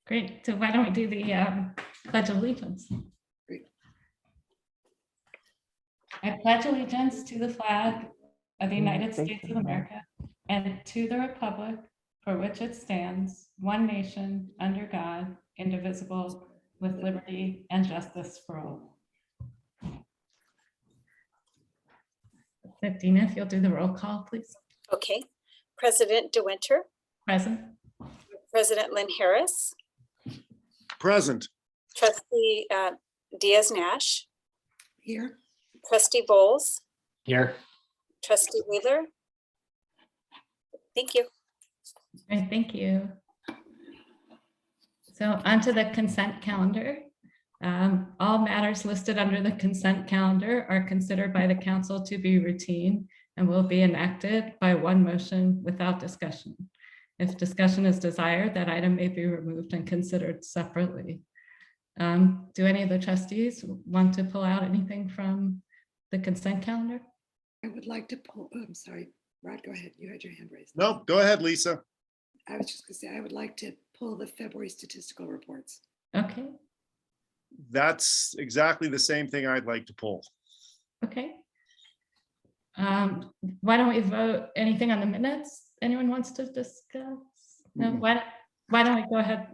Great. So why don't we do the Pledge of Allegiance? Great. I pledge allegiance to the flag of the United States of America and to the republic for which it stands, one nation, under God, indivisible, with liberty and justice for all. Dina, if you'll do the roll call, please. Okay. President DeWinter, Present. President Lynn Harris, Present. Trustee Diaz-Nash, Here, Trustee Bowles, Here. Trustee Wheeler. Thank you. All right, thank you. So onto the consent calendar. All matters listed under the consent calendar are considered by the council to be routine and will be enacted by one motion without discussion. If discussion is desired, that item may be removed and considered separately. Do any of the trustees want to pull out anything from the consent calendar? I would like to pull, oh, I'm sorry, Rod, go ahead. You had your hand raised. No, go ahead, Lisa. I was just gonna say, I would like to pull the February statistical reports. Okay, That's exactly the same thing I'd like to pull. okay. Why don't we vote anything on the minutes? Anyone wants to discuss? No, why don't we go ahead,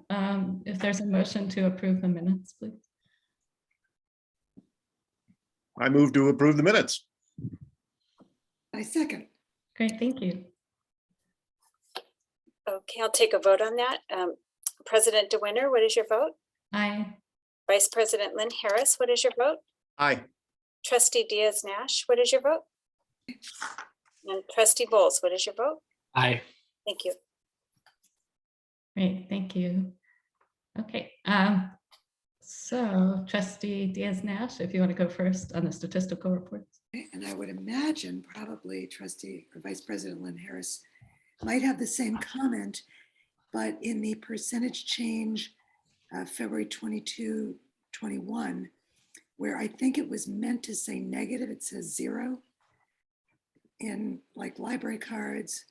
if there's a motion to approve the minutes, please. I move to approve the minutes. I second. Great, thank you. Okay, I'll take a vote on that. President DeWinter, what is your vote? Aye. Vice President Lynn Harris, what is your vote? Aye. Trustee Diaz-Nash, what is your vote? And Trustee Bowles, what is your vote? Aye. Thank you. Great, thank you. Okay, so Trustee Diaz-Nash, if you want to go first on the statistical reports. And I would imagine probably Trustee or Vice President Lynn Harris might have the same comment, but in the percentage change, February 22, 21, where I think it was meant to say negative, it says 0. In like library cards,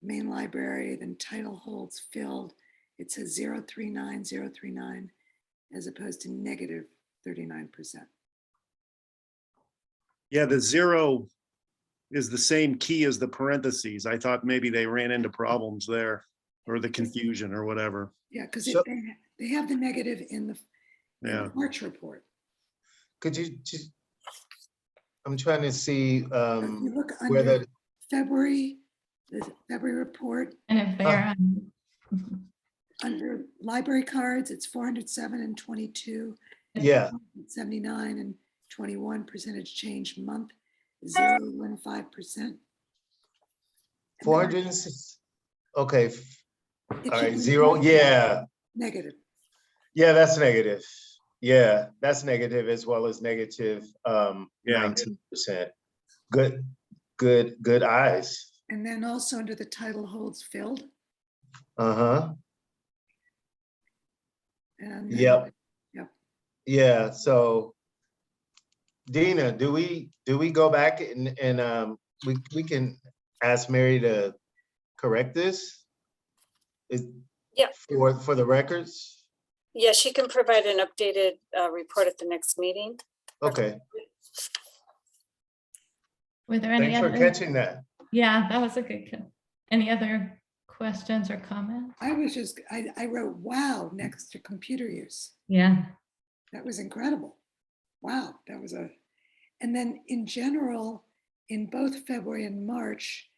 main library, then title holds filled, it says 039, 039, as opposed to negative 39%. Yeah, the 0 is the same key as the parentheses. I thought maybe they ran into problems there or the confusion or whatever. Yeah, because So- they have the negative in the Yeah. March report. Could you just, I'm trying to see If you look where under the, February, the February report, And if they're, under library cards, it's 407 and 22. yeah, 79 and 21 percentage change month, 0.15%. 406, okay, It all should right, be 0, yeah, Negative. yeah, that's negative. Yeah, that's negative as well as negative Yeah. 19%. Good eyes. And then also under the title holds filled. Uh-huh, And yep. Yep. Yeah, so Dina, do we go back and we can ask Mary to correct this? Yeah. For the records? Yeah, she can provide an updated report at the next meeting. Okay, were there any thanks for other? catching that. Yeah, that was a good, any other questions or comments? I was just, I wrote wow next to computer use. Yeah, That was incredible. Wow, that was and then in general, in both February and March,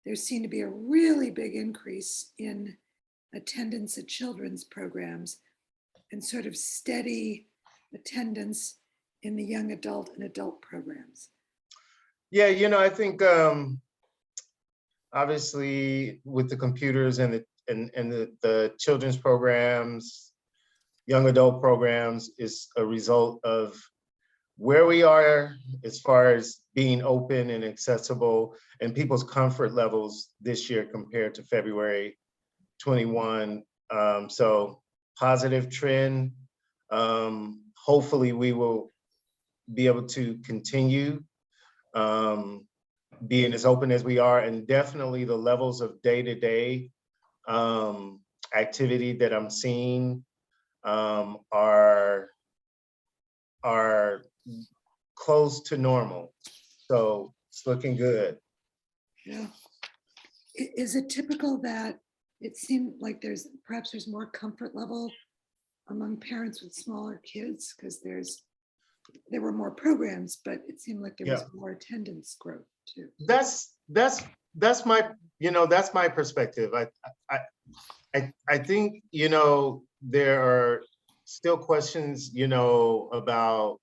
there seemed to be a really big increase in attendance at children's programs and sort of steady attendance in the young adult and adult programs. Yeah, I think obviously with the computers and the children's programs, young adult programs is a result of where we are as far as being open and accessible and people's comfort levels this year compared to February 21. So positive trend. Hopefully we will be able to continue being as open as we are, and definitely the levels of day-to-day activity that I'm seeing are close to normal. So it's looking good. Yeah. Is it typical that it seemed like perhaps there's more comfort level among parents with smaller kids? Because there were more programs, but it seemed like there was more attendance growth too. That's my, that's my perspective. I think, there are still questions, about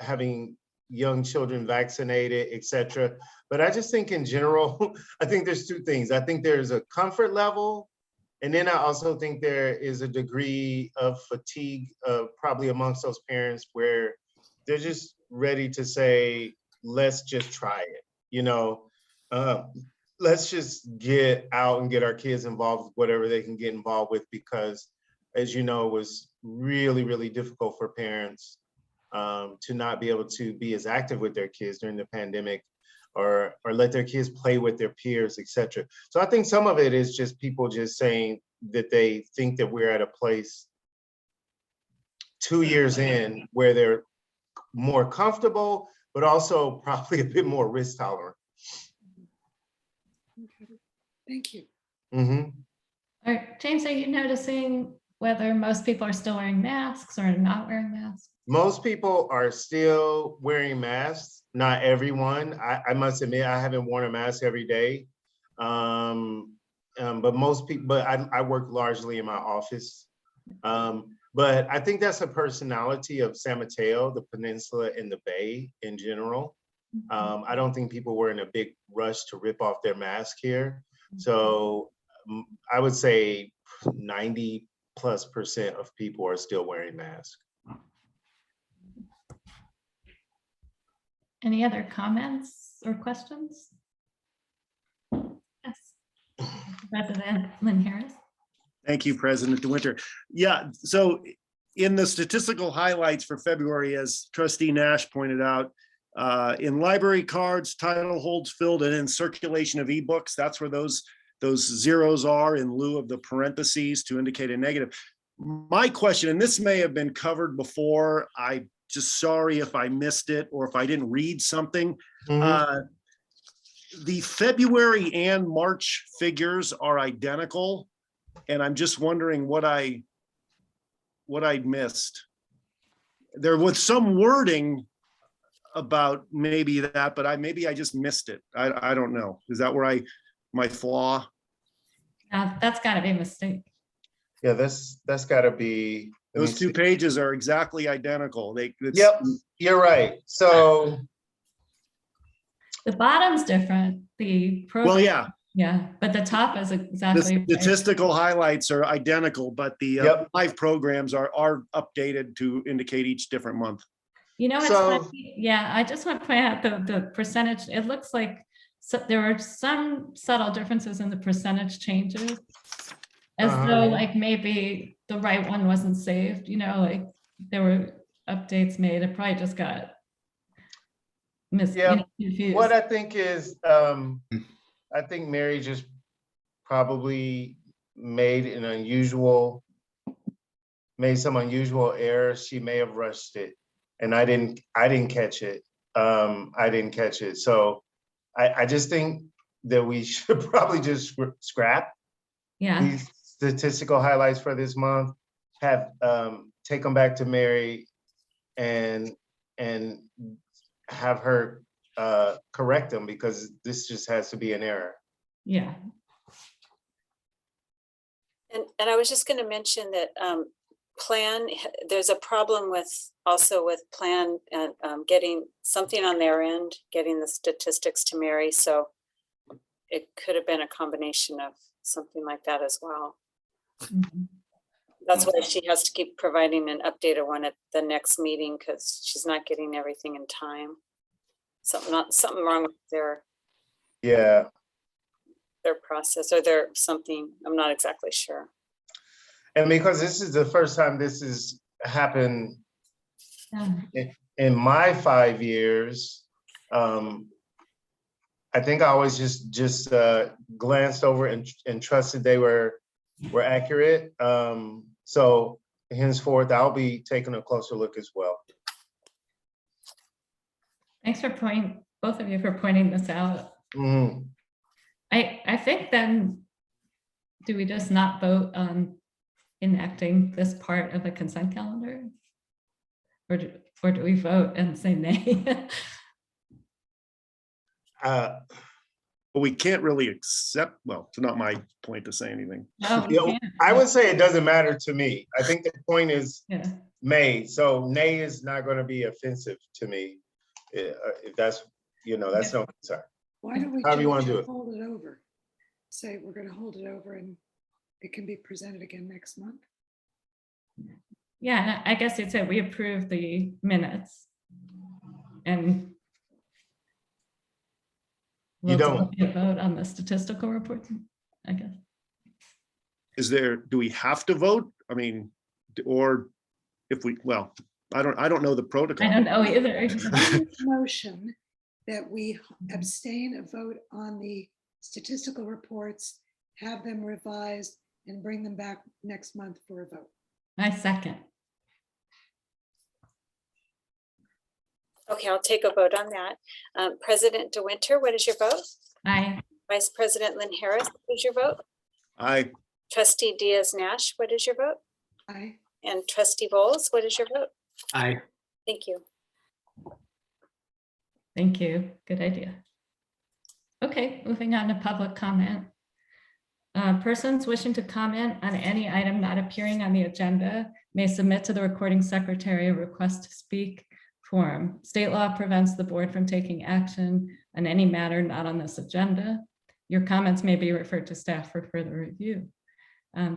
having young children vaccinated, et cetera. But I just think in general, I think there's two things. I think there's a comfort level, and then I also think there is a degree of fatigue, probably amongst those parents, where they're just ready to say, let's just try it, let's just get out and get our kids involved with whatever they can get involved with, because as you know, it was really, really difficult for parents to not be able to be as active with their kids during the pandemic, or let their kids play with their peers, et cetera. So I think some of it is just people just saying that they think that we're at a place 2 years in where they're more comfortable, but also probably a bit more risk tolerant. Okay. Thank you. Mm-hmm. All right, James, are you noticing whether most people are still wearing masks or not wearing masks? Most people are still wearing masks, not everyone. I must admit, I haven't worn a mask every day. But most people, but I work largely in my office. But I think that's a personality of San Mateo, the peninsula, and the Bay in general. I don't think people were in a big rush to rip off their mask here. So I would say 90+% of people are still wearing masks. Any other comments or questions? Yes. President Lynn Harris. Thank you, President DeWinter. Yeah, so in the statistical highlights for February, as Trustee Nash pointed out, in library cards, title holds filled, and in circulation of ebooks, that's where those zeros are in lieu of the parentheses to indicate a negative. My question, and this may have been covered before, I just sorry if I missed it or if I didn't read something. Mm-hmm. The February and March figures are identical, and I'm just wondering what I'd missed. There was some wording about maybe that, but maybe I just missed it. I don't know. Is that where my flaw? That's got to be a mistake. Yeah, that's got to be. Those two pages are exactly identical. Yep, you're right. So the bottom's different. The program, well, yeah, but the top is exactly. The statistical highlights are identical, but the live programs are updated to indicate each different month. You know, it's funny. Yeah, I just want to point out the percentage. It looks like there are some subtle differences in the percentage changes, as though like maybe the right one wasn't saved. Like there were updates made. It probably just got confused. What I think is, I think Mary just probably made some unusual error. She may have rushed it, and I didn't catch it. I didn't catch it. So I just think that we should probably just scrap these statistical highlights for this month, take them back to Mary and have her correct them, because this just has to be an error. Yeah. And I was just going to mention that there's a problem also with Plan and getting something on their end, getting the statistics to Mary. So it could have been a combination of something like that as well. Mm-hmm. That's why she has to keep providing an updated one at the next meeting, because she's not getting everything in time. Something wrong with their process or their something. I'm not exactly sure. And because this is the first time this has happened in my 5 years, I think I always just glanced over and trusted they were accurate. So henceforth, I'll be taking a closer look as well. Thanks for both of you for pointing this out. Mhm. I think then, do we just not vote on enacting this part of the consent calendar? Or do we vote and say nay? But we can't really accept, well, it's not my point to say anything. No, we You know, can't. I would say it doesn't matter to me. I think the point is Yeah. made, so nay is not going to be offensive to me. If that's, that's no concern. Why don't we However you wanna just do it. hold it over? Say we're gonna hold it over and it can be presented again next month. Yeah, I guess you'd say we approve the minutes. And You we'll don't. take a vote on the statistical reports, I guess. Do we have to vote? I mean, or if we, well, I don't know the protocol. I don't know either. Motion that we abstain a vote on the statistical reports, have them revised and bring them back next month for a vote. I second. Okay, I'll take a vote on that. President DeWinter, what is your vote? Aye. Vice President Lynn Harris, what is your vote? I, Trustee Diaz-Nash, what is your vote? Aye. And Trustee Bowles, what is your vote? Aye. Thank you. Thank you. Good idea. Okay, moving on to public comment. Persons wishing to comment on any item not appearing on the agenda may submit to the recording secretary a request to speak form. State law prevents the board from taking action on any matter not on this agenda. Your comments may be referred to staff for further review.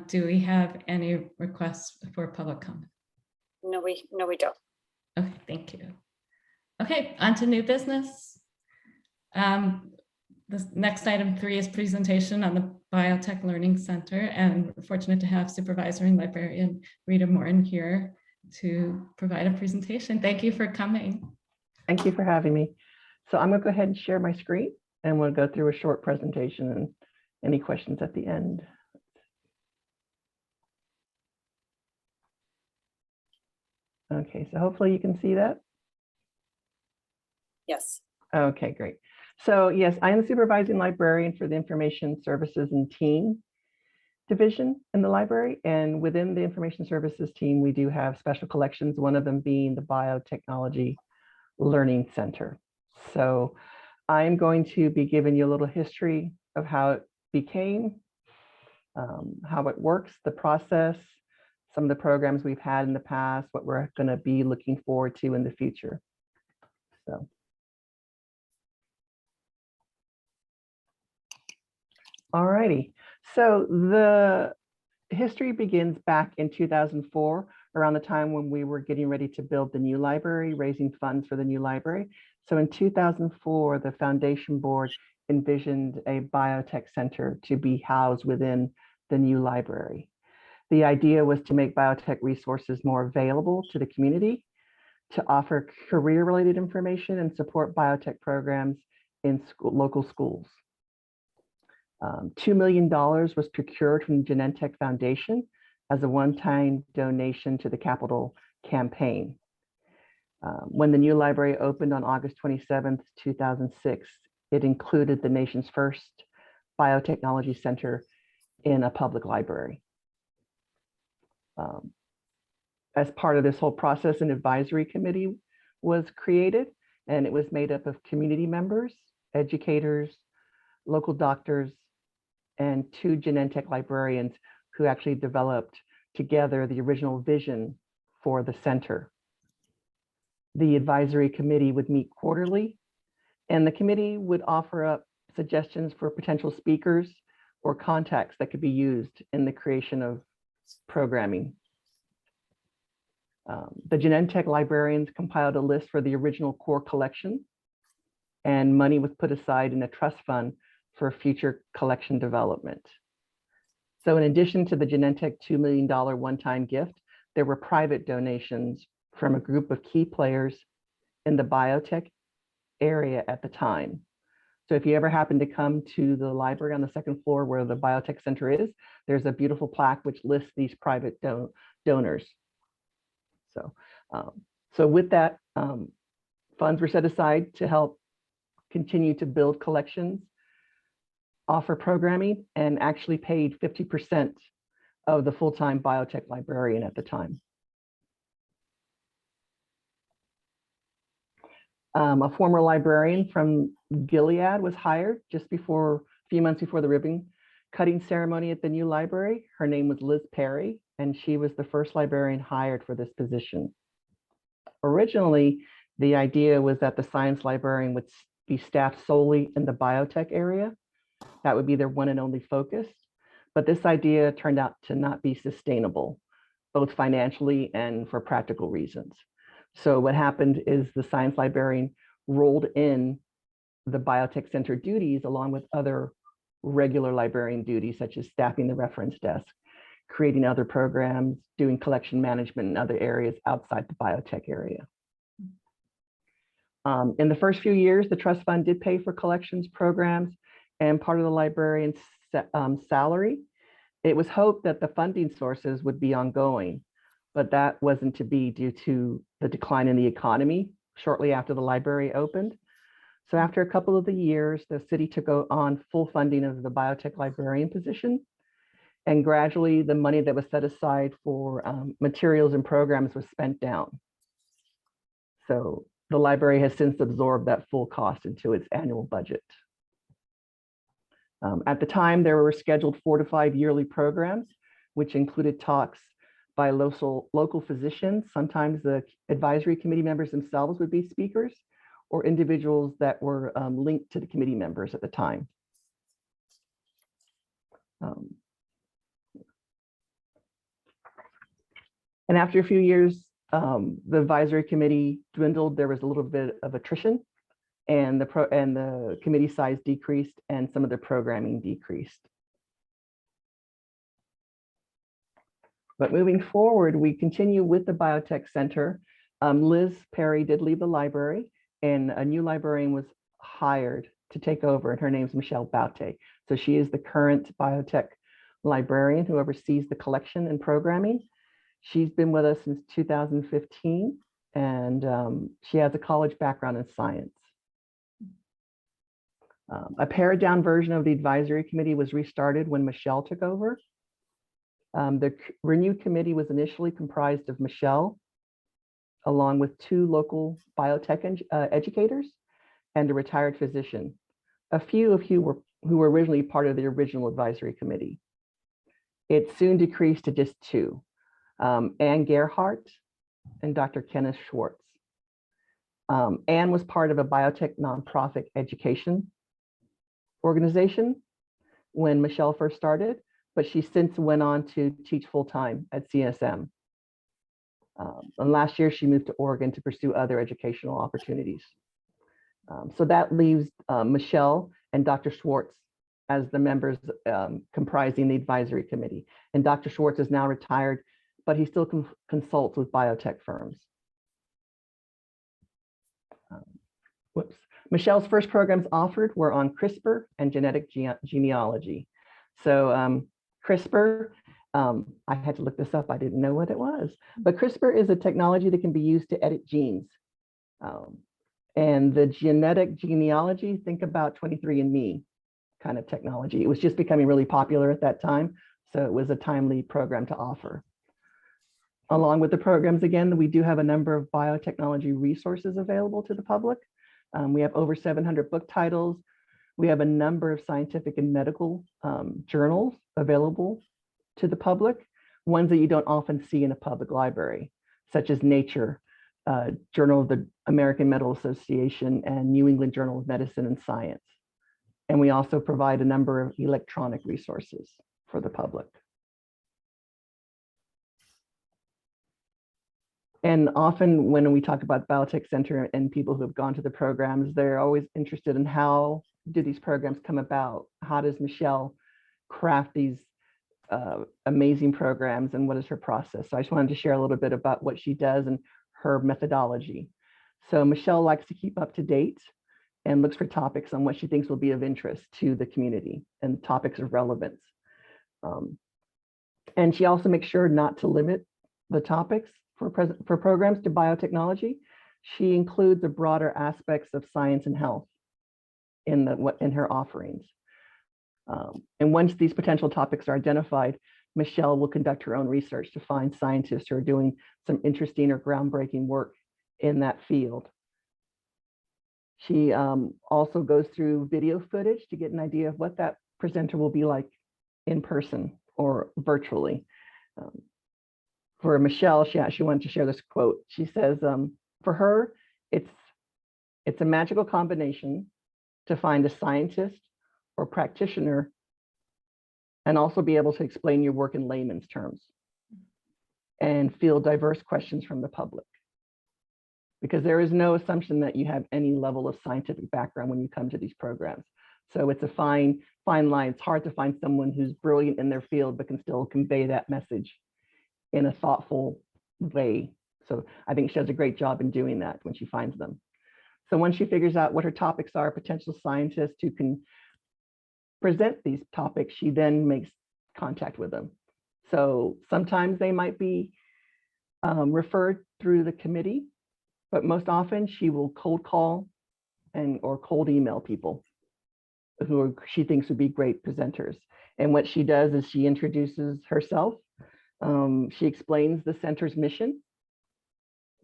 Do we have any requests for public comment? No, we don't. Okay, thank you. Okay, on to new business. The next item 3 is presentation on the Biotech Learning Center, and we're fortunate to have supervisor and librarian Rita Morton here to provide a presentation. Thank you for coming. Thank you for having me. So I'm going to go ahead and share my screen, and we'll go through a short presentation and any questions at the end. Okay, so hopefully you can see that. Yes. Okay, great. So yes, I am the supervising librarian for the Information Services and Team division in the library. And within the Information Services team, we do have special collections, one of them being the Biotechnology Learning Center. So I'm going to be giving you a little history of how it became, how it works, the process, some of the programs we've had in the past, what we're going to be looking forward to in the future. So. All righty. So the history begins back in 2004, around the time when we were getting ready to build the new library, raising funds for the new library. So in 2004, the foundation board envisioned a biotech center to be housed within the new library. The idea was to make biotech resources more available to the community, to offer career-related information and support biotech programs in local schools. $2 million was procured from the Genentech Foundation as a one-time donation to the capital campaign. When the new library opened on August 27th, 2006, it included the nation's first biotechnology center in a public library. As part of this whole process, an advisory committee was created, and it was made up of community members, educators, local doctors, and 2 Genentech librarians who actually developed together the original vision for the center. The advisory committee would meet quarterly, and the committee would offer up suggestions for potential speakers or contacts that could be used in the creation of programming. The Genentech librarians compiled a list for the original core collection, and money was put aside in a trust fund for future collection development. So in addition to the Genentech $2 million one-time gift, there were private donations from a group of key players in the biotech area at the time. So if you ever happen to come to the library on the 2nd floor where the Biotech Center is, there's a beautiful plaque which lists these private donors. So with that, funds were set aside to help continue to build collections, offer programming, and actually paid 50% of the full-time biotech librarian at the time. A former librarian from Gilead was hired just before, a few months before the ribbon cutting ceremony at the new library. Her name was Liz Perry, and she was the first librarian hired for this position. Originally, the idea was that the science librarian would be staffed solely in the biotech area. That would be their one and only focus. But this idea turned out to not be sustainable, both financially and for practical reasons. So what happened is the science librarian rolled in the Biotech Center duties along with other regular librarian duties, such as staffing the reference desk, creating other programs, doing collection management in other areas outside the biotech area. In the first few years, the trust fund did pay for collections programs and part of the librarian's salary. It was hoped that the funding sources would be ongoing, but that wasn't to be due to the decline in the economy shortly after the library opened. So after a couple of the years, the city took on full funding of the biotech librarian position. And gradually the money that was set aside for materials and programs was spent down. So the library has since absorbed that full cost into its annual budget. At the time, there were scheduled 4 to 5 yearly programs, which included talks by local physicians. Sometimes the advisory committee members themselves would be speakers, or individuals that were linked to the committee members at the time. And after a few years, the advisory committee dwindled. There was a little bit of attrition, and the committee size decreased, and some of the programming decreased. But moving forward, we continue with the Biotech Center. Liz Perry did leave the library, and a new librarian was hired to take over, and her name's Michelle Baute. So she is the current biotech librarian who oversees the collection and programming. She's been with us since 2015, and she has a college background in science. A pared down version of the advisory committee was restarted when Michelle took over. The renewed committee was initially comprised of Michelle, along with 2 local biotech educators and a retired physician. A few of who were originally part of the original advisory committee. It soon decreased to just 2, Ann Gerhardt and Dr. Kenneth Schwartz. Ann was part of a biotech nonprofit education organization when Michelle first started, but she since went on to teach full-time at CSM. And last year, she moved to Oregon to pursue other educational opportunities. So that leaves Michelle and Dr. Schwartz as the members comprising the advisory committee. And Dr. Schwartz is now retired, but he still consults with biotech firms. Michelle's first programs offered were on CRISPR and genetic genealogy. So CRISPR, I had to look this up. I didn't know what it was, but CRISPR is a technology that can be used to edit genes. And the genetic genealogy, think about 23andMe kind of technology. It was just becoming really popular at that time. So it was a timely program to offer. Along with the programs, again, we do have a number of biotechnology resources available to the public. We have over 700 book titles. We have a number of scientific and medical journals available to the public, ones that you don't often see in a public library, such as Nature, Journal of the American Medical Association, and New England Journal of Medicine and Science. And we also provide a number of electronic resources for the public. And often when we talk about Biotech Center and people who have gone to the programs, they're always interested in how do these programs come about? How does Michelle craft these amazing programs, and what is her process? So I just wanted to share a little bit about what she does and her methodology. So Michelle likes to keep up to date and looks for topics on what she thinks will be of interest to the community and topics of relevance. And she also makes sure not to limit the topics for programs to biotechnology, she includes the broader aspects of science and health in her offerings. And once these potential topics are identified, Michelle will conduct her own research to find scientists who are doing some interesting or groundbreaking work in that field. She also goes through video footage to get an idea of what that presenter will be like in person or virtually. For Michelle, she actually wanted to share this quote. She says, for her, it's a magical combination to find a scientist or practitioner and also be able to explain your work in layman's terms and field diverse questions from the public. Because there is no assumption that you have any level of scientific background when you come to these programs. So it's a fine line. It's hard to find someone who's brilliant in their field, but can still convey that message in a thoughtful way. So I think she does a great job in doing that when she finds them. So once she figures out what her topics are, potential scientists who can present these topics, she then makes contact with them. So sometimes they might be referred through the committee, but most often she will cold call or cold email people who she thinks would be great presenters. And what she does is she introduces herself. She explains the center's mission,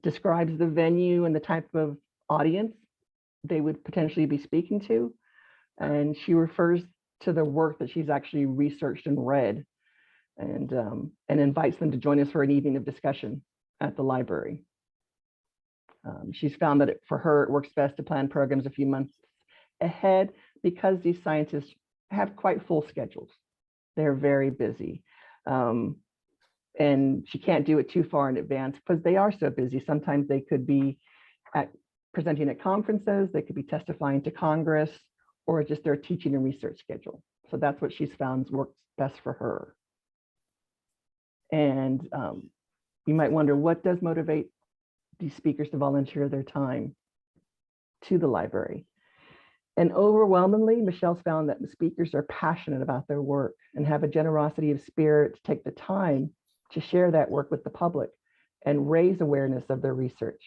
describes the venue and the type of audience they would potentially be speaking to. And she refers to the work that she's actually researched and read, and invites them to join us for an evening of discussion at the library. She's found that for her, it works best to plan programs a few months ahead because these scientists have quite full schedules. They're very busy. And she can't do it too far in advance because they are so busy. Sometimes they could be presenting at conferences, they could be testifying to Congress, or just their teaching and research schedule. So that's what she's found works best for her. And you might wonder, what does motivate these speakers to volunteer their time to the library? And overwhelmingly, Michelle's found that the speakers are passionate about their work and have a generosity of spirit to take the time to share that work with the public and raise awareness of their research.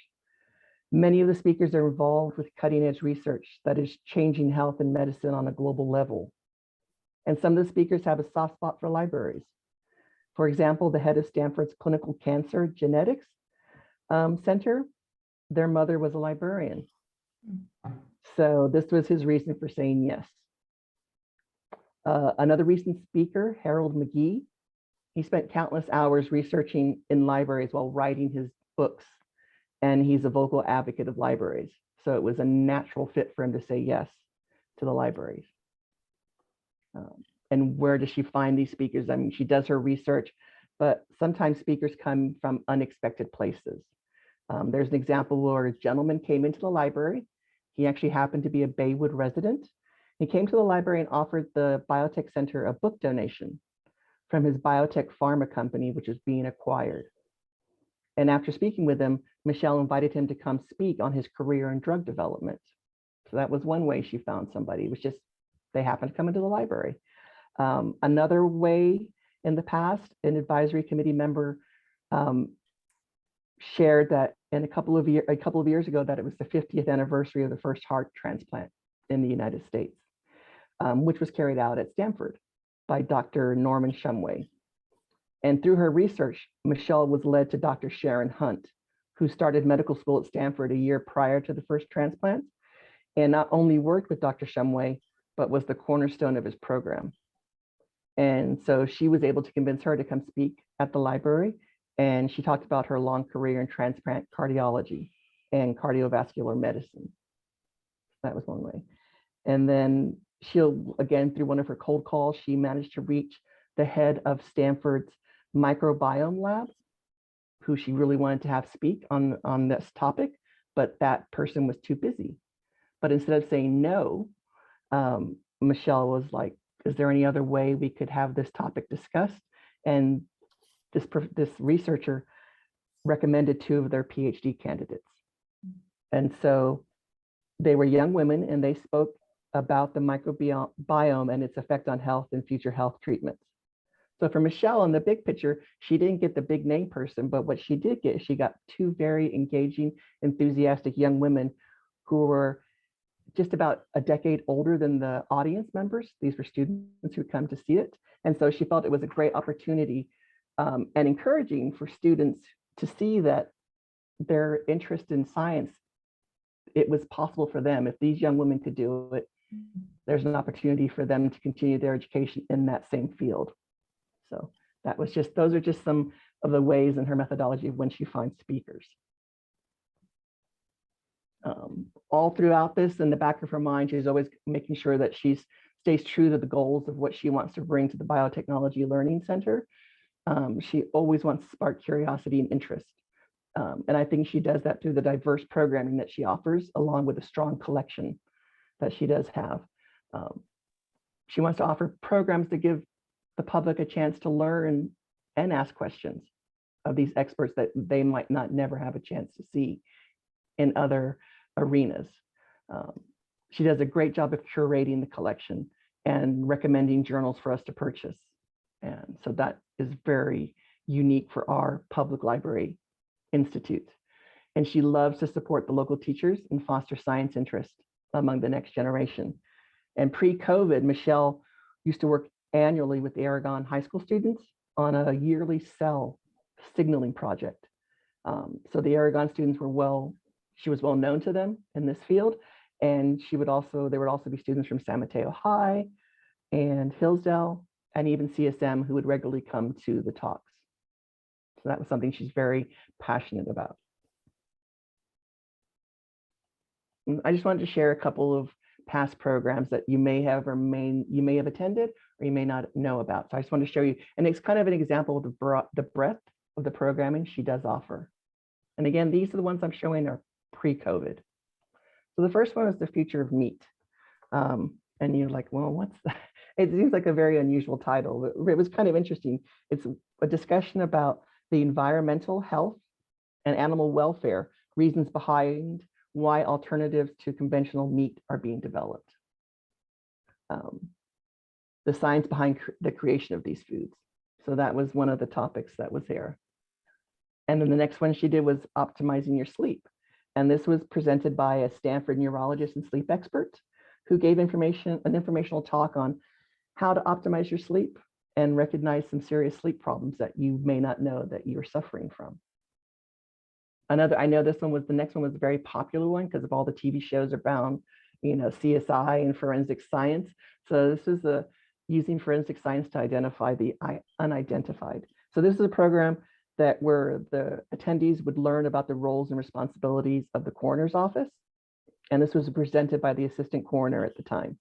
Many of the speakers are involved with cutting edge research that is changing health and medicine on a global level. And some of the speakers have a soft spot for libraries. For example, the head of Stanford's Clinical Cancer Genetics Center, their mother was a librarian. So this was his reason for saying yes. Another recent speaker, Harold McGee, he spent countless hours researching in libraries while writing his books, and he's a vocal advocate of libraries. So it was a natural fit for him to say yes to the libraries. And where does she find these speakers? I mean, she does her research, but sometimes speakers come from unexpected places. There's an example where a gentleman came into the library. He actually happened to be a Baywood resident. He came to the library and offered the Biotech Center a book donation from his biotech pharma company, which is being acquired. And after speaking with him, Michelle invited him to come speak on his career in drug development. So that was one way she found somebody. It was just, they happened to come into the library. Another way in the past, an advisory committee member shared that in a couple of years ago, that it was the 50th anniversary of the first heart transplant in the United States, which was carried out at Stanford by Dr. Norman Shumway. And through her research, Michelle was led to Dr. Sharon Hunt, who started medical school at Stanford a year prior to the first transplant, and not only worked with Dr. Shumway, but was the cornerstone of his program. And so she was able to convince her to come speak at the library. And she talked about her long career in transplant cardiology and cardiovascular medicine. That was one way. And then she'll, again, through one of her cold calls, she managed to reach the head of Stanford's microbiome lab, who she really wanted to have speak on this topic, but that person was too busy. But instead of saying no, Michelle was like, is there any other way we could have this topic discussed? And this researcher recommended 2 of their PhD candidates. And so they were young women, and they spoke about the microbiome and its effect on health and future health treatments. So for Michelle in the big picture, she didn't get the big name person, but what she did get, she got two very engaging, enthusiastic young women who were just about a decade older than the audience members. These were students who come to see it. And so she felt it was a great opportunity and encouraging for students to see that their interest in science, it was possible for them. If these young women could do it, there's an opportunity for them to continue their education in that same field. So that was just, those are just some of the ways in her methodology of when she finds speakers. All throughout this, in the back of her mind, she's always making sure that she stays true to the goals of what she wants to bring to the Biotechnology Learning Center. She always wants to spark curiosity and interest. And I think she does that through the diverse programming that she offers, along with a strong collection that she does have. She wants to offer programs to give the public a chance to learn and ask questions of these experts that they might not never have a chance to see in other arenas. She does a great job of curating the collection and recommending journals for us to purchase. And so that is very unique for our public library institute. And she loves to support the local teachers and foster science interest among the next generation. And pre-COVID, Michelle used to work annually with the Aragon High School students on a yearly cell signaling project. So the Aragon students were she was well known to them in this field. And there would also be students from San Mateo High and Hillsdale, and even CSM who would regularly come to the talks. So that was something she's very passionate about. And I just wanted to share a couple of past programs that you may have attended or you may not know about. So I just want to show you, and it's kind of an example of the breadth of the programming she does offer. And again, these are the ones I'm showing are pre-COVID. So the first one is the future of meat. And you're like, well, what's that? It seems like a very unusual title. It was kind of interesting. It's a discussion about the environmental health and animal welfare reasons behind why alternatives to conventional meat are being developed. The science behind the creation of these foods. So that was one of the topics that was there. And then the next one she did was optimizing your sleep. And this was presented by a Stanford neurologist and sleep expert who gave an informational talk on how to optimize your sleep and recognize some serious sleep problems that you may not know that you're suffering from. I know the next one was a very popular one because of all the TV shows around, CSI and forensic science. So this is using forensic science to identify the unidentified. So this is a program where the attendees would learn about the roles and responsibilities of the coroner's office. And this was presented by the assistant coroner at the time.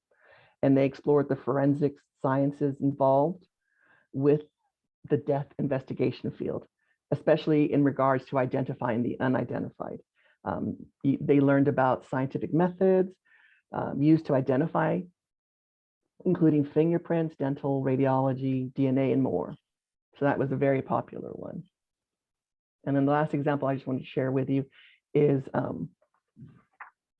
And they explored the forensic sciences involved with the death investigation field, especially in regards to identifying the unidentified. They learned about scientific methods used to identify, including fingerprints, dental radiology, DNA, and more. So that was a very popular one. And then the last example I just wanted to share with you is,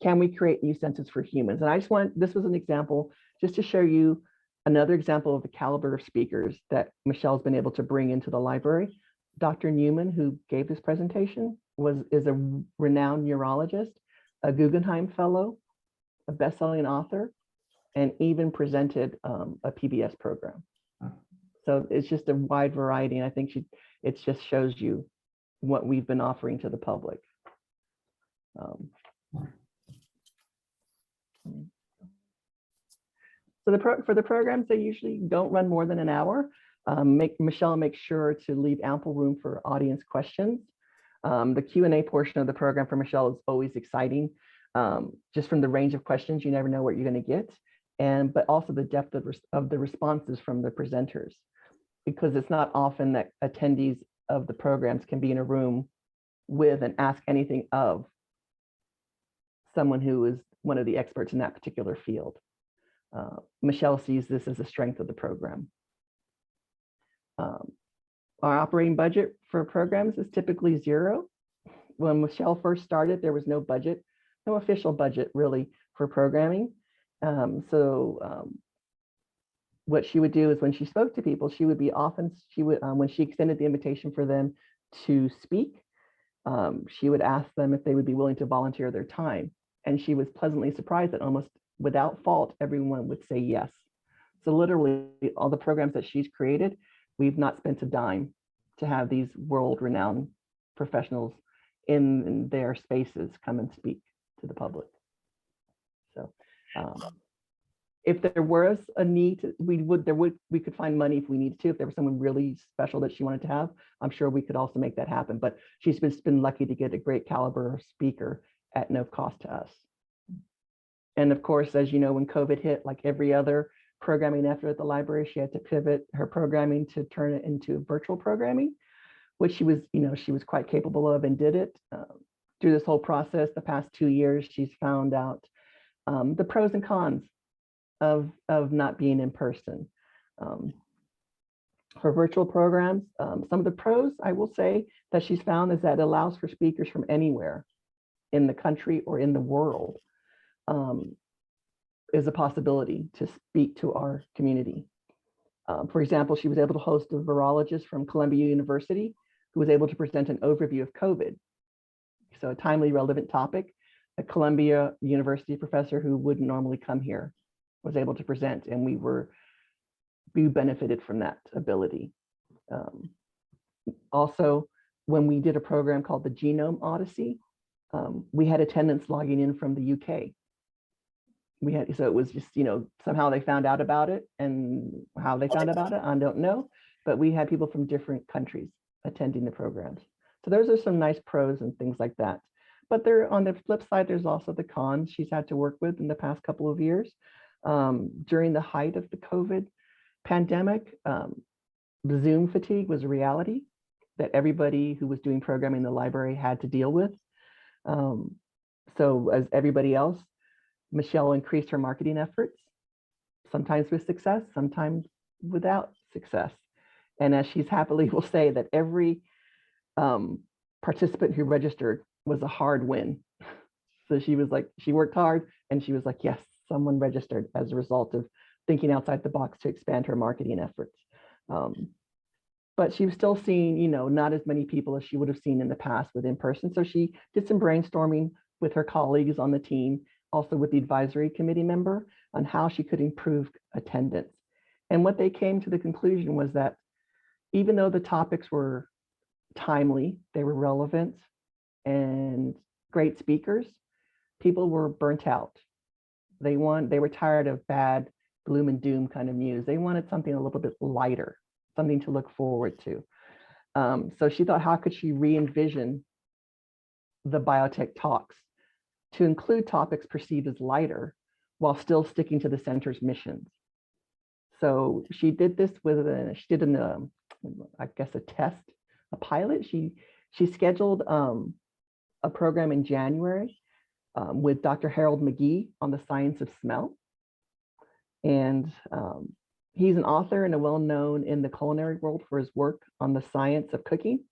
can we create new senses for humans? And this was an example just to show you another example of the caliber of speakers that Michelle's been able to bring into the library. Dr. Newman, who gave this presentation, is a renowned neurologist, a Guggenheim Fellow, a best-selling author, and even presented a PBS program. So it's just a wide variety, and I think it just shows you what we've been offering to the public. So for the programs, they usually don't run more than an hour. Michelle makes sure to leave ample room for audience questions. The Q&A portion of the program for Michelle is always exciting. Just from the range of questions, you never know what you're going to get. But also the depth of the responses from the presenters, because it's not often that attendees of the programs can be in a room with and ask anything of someone who is one of the experts in that particular field. Michelle sees this as a strength of the program. Our operating budget for programs is typically zero. When Michelle first started, there was no budget, no official budget really for programming. what she would do is when she spoke to people, she would be often, she would, when she extended the invitation for them to speak, she would ask them if they would be willing to volunteer their time. And she was pleasantly surprised that almost without fault, everyone would say yes. So literally all the programs that she's created, we've not spent a dime to have these world-renowned professionals in their spaces come and speak to the public. So if there was a need, we could find money if we needed to. If there was someone really special that she wanted to have, I'm sure we could also make that happen. But she's been lucky to get a great caliber speaker at no cost to us. And of course, as you know, when COVID hit, like every other programming effort at the library, she had to pivot her programming to turn it into virtual programming, which she was, she was quite capable of and did it. Through this whole process, the past 2 years, she's found out the pros and cons of not being in person. Her virtual programs, some of the pros I will say that she's found is that it allows for speakers from anywhere in the country or in the world is a possibility to speak to our community. For example, she was able to host a virologist from Columbia University who was able to present an overview of COVID. So a timely, relevant topic. A Columbia University professor who wouldn't normally come here was able to present, and we benefited from that ability. Also, when we did a program called the Genome Odyssey, we had attendants logging in from the UK. So it was just, somehow they found out about it, and how they found about it, I don't know, but we had people from different countries attending the programs. So those are some nice pros and things like that. But there, on the flip side, there's also the cons she's had to work with in the past couple of years. During the height of the COVID pandemic, the Zoom fatigue was a reality that everybody who was doing programming in the library had to deal with. So as everybody else, Michelle increased her marketing efforts, sometimes with success, sometimes without success. And as she's happily will say, that every participant who registered was a hard win. So she was like, she worked hard, and she was like, yes, someone registered as a result of thinking outside the box to expand her marketing efforts. But she was still seeing, not as many people as she would have seen in the past with in person. So she did some brainstorming with her colleagues on the team, also with the advisory committee member, on how she could improve attendance. And what they came to the conclusion was that even though the topics were timely, they were relevant and great speakers, people were burnt out. They were tired of bad gloom and doom kind of news. They wanted something a little bit lighter, something to look forward to. So she thought, how could she re-envision the biotech talks to include topics perceived as lighter while still sticking to the center's missions? So she did this with I guess a test, a pilot. She scheduled a program in January with Dr. Harold McGee on the science of smell. And he's an author and a well-known in the culinary world for his work on the science of cooking.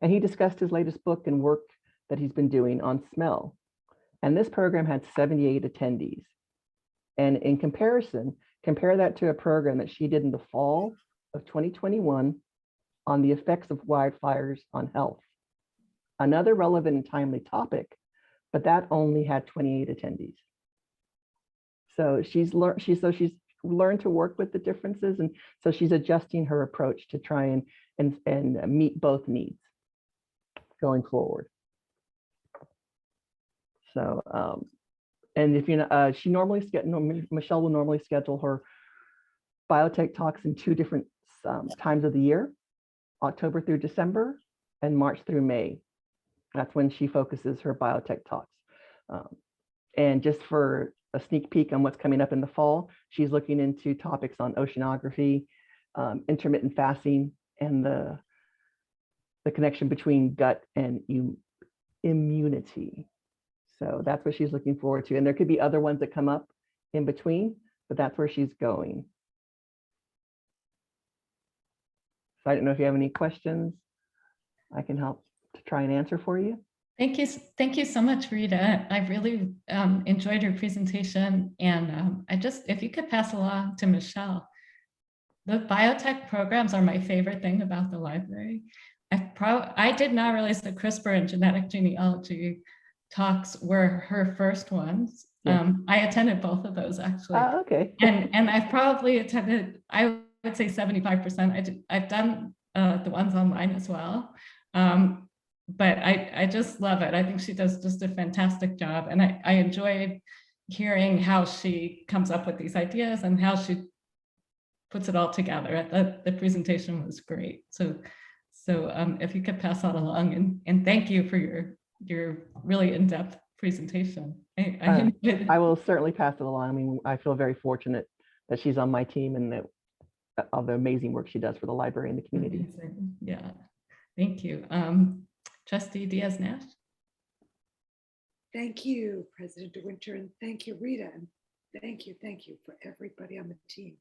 And he discussed his latest book and work that he's been doing on smell. And this program had 78 attendees. And in comparison, compare that to a program that she did in the fall of 2021 on the effects of wildfires on health. Another relevant and timely topic, but that only had 28 attendees. So she's learned to work with the differences, and so she's adjusting her approach to try and meet both needs going forward. So, and if Michelle will normally schedule her biotech talks in 2 different times of the year, October through December and March through May. That's when she focuses her biotech talks. And just for a sneak peek on what's coming up in the fall, she's looking into topics on oceanography, intermittent fasting, and the connection between gut and immunity. So that's what she's looking forward to. And there could be other ones that come up in between, but that's where she's going. So I don't know if you have any questions I can help to try and answer for you. Thank you so much, Rita. I really enjoyed your presentation. And if you could pass along to Michelle The biotech programs are my favorite thing about the library. I did not realize that CRISPR and genetic genealogy talks were her first ones. Yeah. I attended both of those actually. Okay. And I've probably attended, I would say 75%. I've done the ones online as well. But I just love it. I think she does just a fantastic job. And I enjoyed hearing how she comes up with these ideas and how she puts it all together. The presentation was great. So if you could pass that along, and thank you for your really in-depth presentation. I will certainly pass it along. I mean, I feel very fortunate that she's on my team and that of the amazing work she does for the library and the community. Amazing. Yeah, thank you. Trustee Diaz-Nash. Thank you, President DeWinter, and thank you, Rita, and thank you for everybody on the team.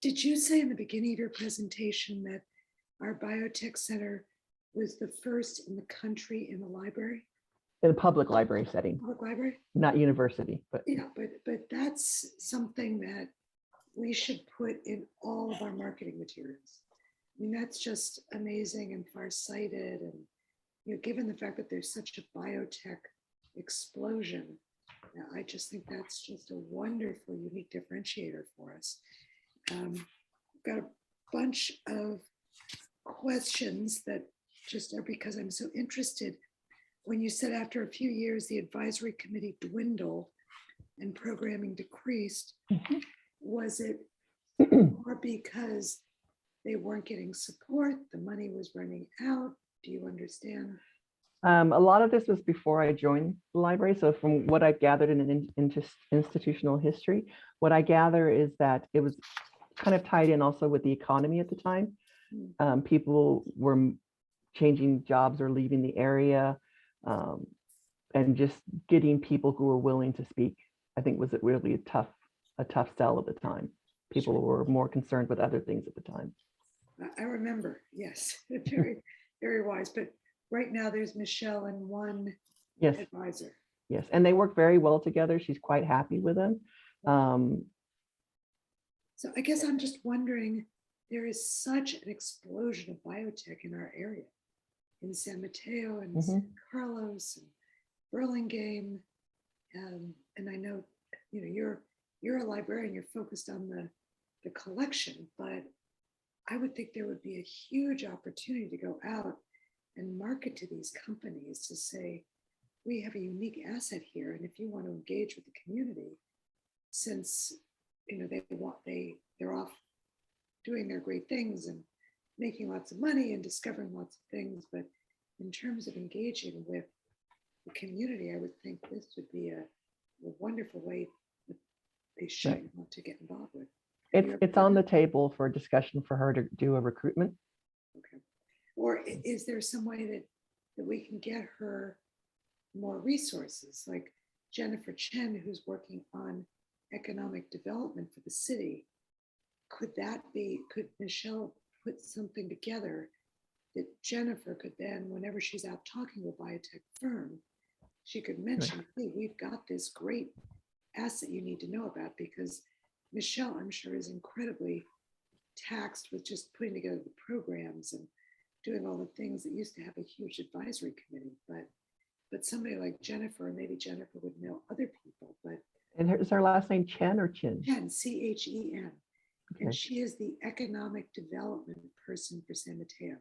Did you say in the beginning of your presentation that our Biotech Center was the first in the country in the library? In a public library setting, Public library? not university, but Yeah, but that's something that we should put in all of our marketing materials. I mean, that's just amazing and farsighted. And, you know, given the fact that there's such a biotech explosion, I just think that's just a wonderful, unique differentiator for us. Got a bunch of questions that just are because I'm so interested. When you said after a few years, the advisory committee dwindled and programming decreased, was it more because they weren't getting support, the money was running out? Do you understand? a lot of this was before I joined the library. So from what I've gathered in an institutional history, what I gather is that it was kind of tied in also with the economy at the time. People were changing jobs or leaving the area, and just getting people who were willing to speak, I think was really a tough sell at the time. People were more concerned with other things at the time. I remember, yes, very, very wise. But right now there's Michelle and one Yes, advisor. yes, and they work very well together. She's quite happy with them. So I guess I'm just wondering, there is such an explosion of biotech in our area, in San Mateo and San Carlos and Burlingame. And I know, you know, you're a librarian, you're focused on the collection, but I would think there would be a huge opportunity to go out and market to these companies to say, we have a unique asset here. And if you want to engage with the community, since you know they're off doing their great things and making lots of money and discovering lots of things, but in terms of engaging with the community, I would think this would be a wonderful way that they should want to get involved with. It's on the table for discussion for her to do a recruitment. Okay. Or is there some way that we can get her more resources, like Jennifer Chen, who's working on economic development for the city? Could Michelle put something together that Jennifer could then, whenever she's out talking to a biotech firm, she could mention, hey, we've got this great asset you need to know about, because Michelle, I'm sure, is incredibly taxed with just putting together the programs and doing all the things that used to have a huge advisory committee. But somebody like Jennifer, maybe Jennifer would know other people. But And is her last name Chen or Chin? Chen, Chen. Okay. And she is the economic development person for San Mateo.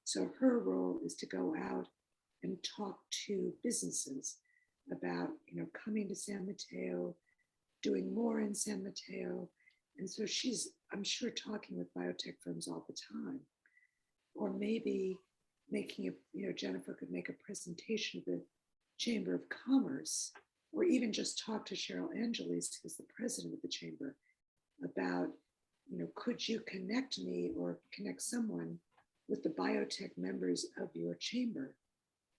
So her role is to go out and talk to businesses about, you know, coming to San Mateo, doing more in San Mateo. And so she's, I'm sure, talking with biotech firms all the time. Or maybe making Jennifer could make a presentation to the Chamber of Commerce, or even just talk to Cheryl Angeles, who's the president of the chamber, about, you know, could you connect me or connect someone with the biotech members of your chamber,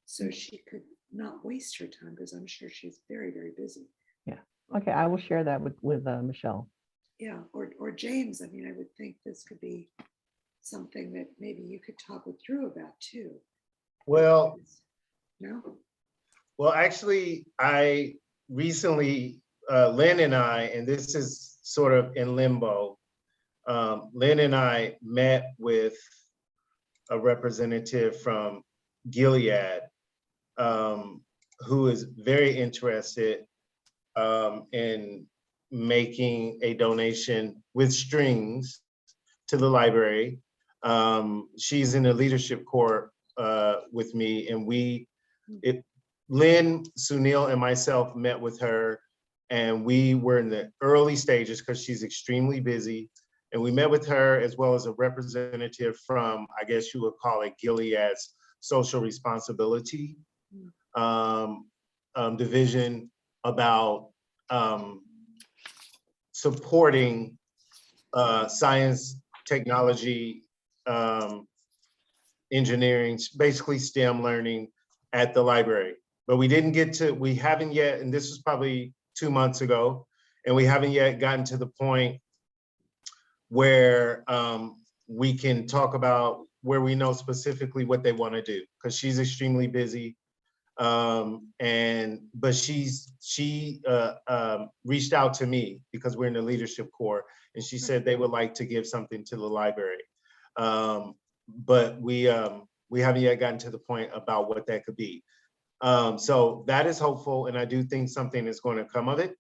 so she could not waste her time, because I'm sure she's very, very busy. Yeah. Okay, I will share that with Michelle. Yeah, or James. I mean, I would think this could be something that maybe you could talk with Drew about too. Well, no. Well, actually, I recently, Lynn and I, and this is sort of in limbo, Lynn and I met with a representative from Gilead, who is very interested in making a donation with strings to the library. She's in the leadership core with me, and Lynn, Sunil, and myself met with her, and we were in the early stages because she's extremely busy. And we met with her as well as a representative from, I guess you would call it, Gilead's social responsibility division, about supporting science, technology, engineering, basically STEM learning at the library. But we haven't yet, and this was probably 2 months ago, and we haven't yet gotten to the point where we can talk about where we know specifically what they want to do, because she's extremely busy. But she reached out to me because we're in the leadership core, and she said they would like to give something to the library. But we haven't yet gotten to the point about what that could be. So that is hopeful, and I do think something is going to come of it.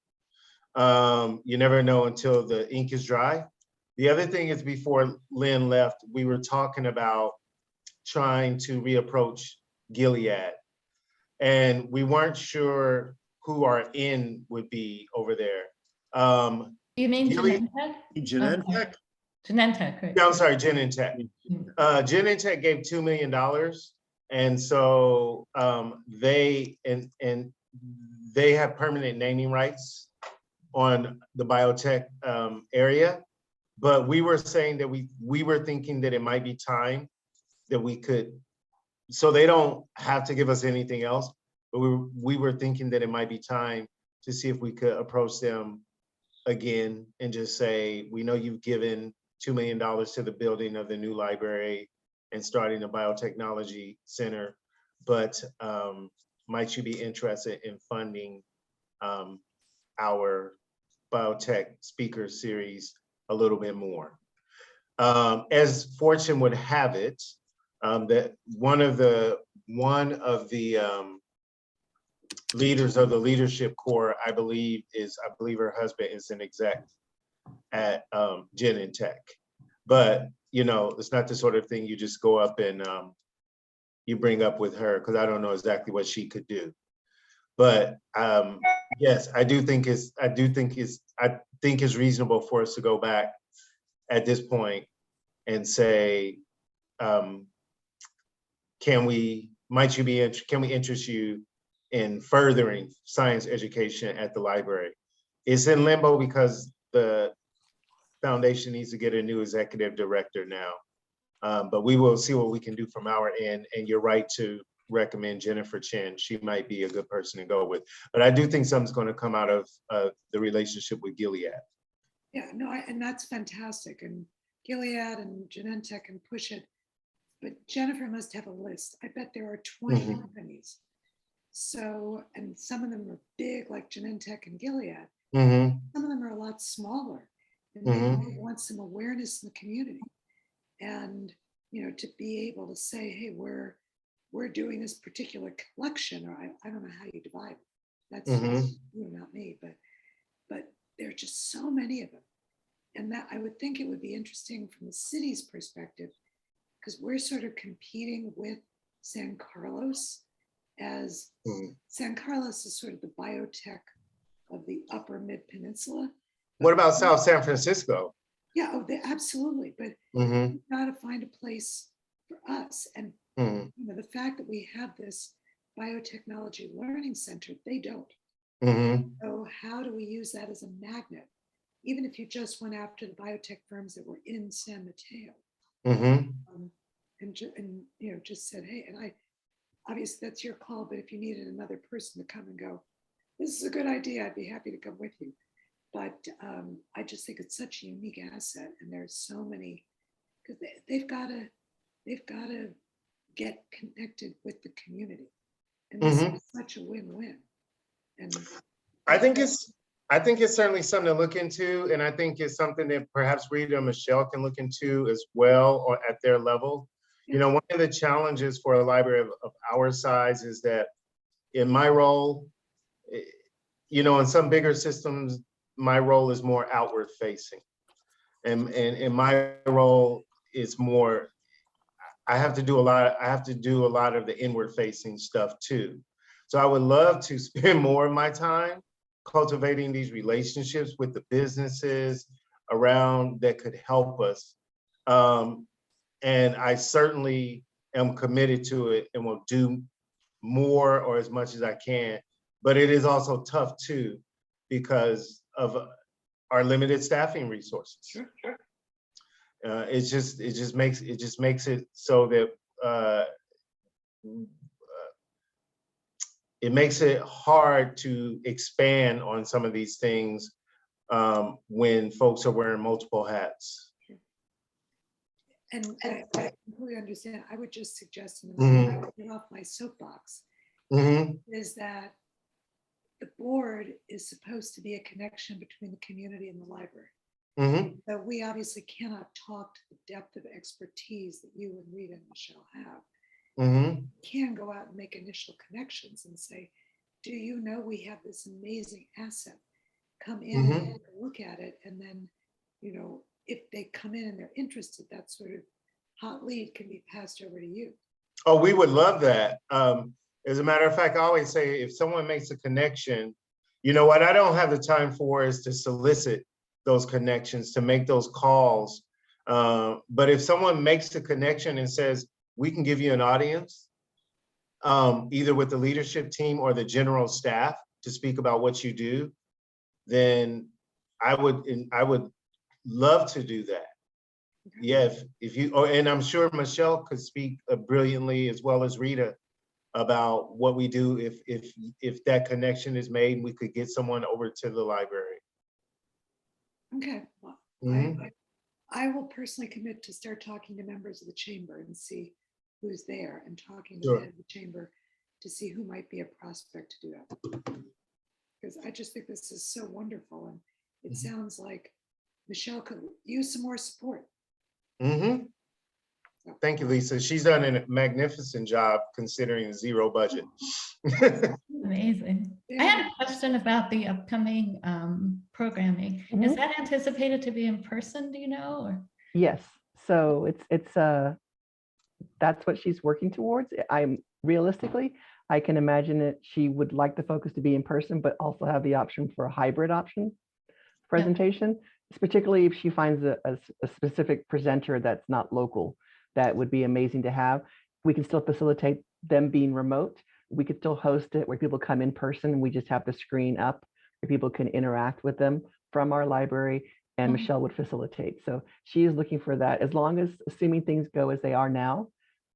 You never know until the ink is dry. The other thing is, before Lynn left, we were talking about trying to reapproach Gilead, and we weren't sure who our in would be over there. You mean Gilead- Genentech? Genentech? Genentech, right? Yeah, I'm sorry, Genentech. Genentech gave $2 million, and so they have permanent naming rights on the biotech area. But we were saying that we were thinking that it might be time that we could, so they don't have to give us anything else, but we were thinking that it might be time to see if we could approach them again and just say, we know you've given $2 million to the building of the new library and starting the Biotechnology Center, but might you be interested in funding our biotech speaker series a little bit more? As fortune would have it, that one of the leaders of the leadership core, I believe her husband is an exec at Genentech. But it's not the sort of thing you just go up and you bring up with her, because I don't know exactly what she could do. But yes, I think it's reasonable for us to go back at this point and say, can we interest you in furthering science education at the library? It's in limbo because the foundation needs to get a new executive director now. But we will see what we can do from our end. And you're right to recommend Jennifer Chen. She might be a good person to go with. But I do think something's going to come out of the relationship with Gilead. Yeah, no, and that's fantastic. And Gilead and Genentech can push it. But Jennifer must have a list. I bet there are 20 companies. So, and some of them are big, like Genentech and Gilead. Some of them are a lot smaller, and they want some awareness in the community. And to be able to say, hey, we're doing this particular collection, or I don't know how you divide it. That's you, not me, but there are just so many of them. And that I would think it would be interesting from the city's perspective, because we're sort of competing with San Carlos, as San Carlos is sort of the biotech of the upper mid peninsula. What about South San Francisco? Yeah, absolutely. But we've got to find a place for us. And the fact that we have this biotechnology learning center, they don't. So how do we use that as a magnet? Even if you just went after the biotech firms that were in San Mateo, and just said, hey, and obviously that's your call, but if you needed another person to come and go, this is a good idea, I'd be happy to come with you. But I just think it's such a unique asset, and there's so many, because they've got to get connected with the community, and this is such a win-win. And I think it's I think it's certainly something to look into, and I think it's something that perhaps Rita and Michelle can look into as well, or at their level. You know, one of the challenges for a library of our size is that in my role, you know, in some bigger systems, my role is more outward facing. And in my role is more, I have to do a lot of the inward facing stuff too. So I would love to spend more of my time cultivating these relationships with the businesses around that could help us. And I certainly am committed to it and will do more or as much as I can. But it is also tough too, because of our limited staffing resources. Sure. It just makes it so that it makes it hard to expand on some of these things when folks are wearing multiple hats. And I completely understand. I would just suggest, and I would get off my soapbox, is that the board is supposed to be a connection between the community and the library. So we obviously cannot talk to the depth of expertise that you and Rita and Michelle have. Can go out and make initial connections and say, do you know we have this amazing asset? Come in and take a look at it. And then, you know, if they come in and they're interested, that sort of hot lead can be passed over to you. Oh, we would love that. As a matter of fact, I always say if someone makes a connection, you know, what I don't have the time for is to solicit those connections, to make those calls. But if someone makes a connection and says, we can give you an audience, either with the leadership team or the general staff to speak about what you do, then I would love to do that. Yeah, if you, and I'm sure Michelle could speak brilliantly as well as Rita about what we do if that connection is made and we could get someone over to the library. Okay, well, I will personally commit to start talking to members of the chamber and see who's there, and talking to the head of the chamber to see who might be a prospect to do that. Because I just think this is so wonderful, and it sounds like Michelle could use some more support. Thank you, Lisa. She's done a magnificent job considering zero budget. Amazing. I had a question about the upcoming programming. Is that anticipated to be in person, do you know? Or? Yes, so it's that's what she's working towards. Realistically, I can imagine that she would like the focus to be in person, but also have the option for a hybrid option presentation, particularly if she finds a specific presenter that's not local. That would be amazing to have. We can still facilitate them being remote. We could still host it where people come in person and we just have the screen up where people can interact with them from our library, and Michelle would facilitate. So she is looking for that, as long as, assuming things go as they are now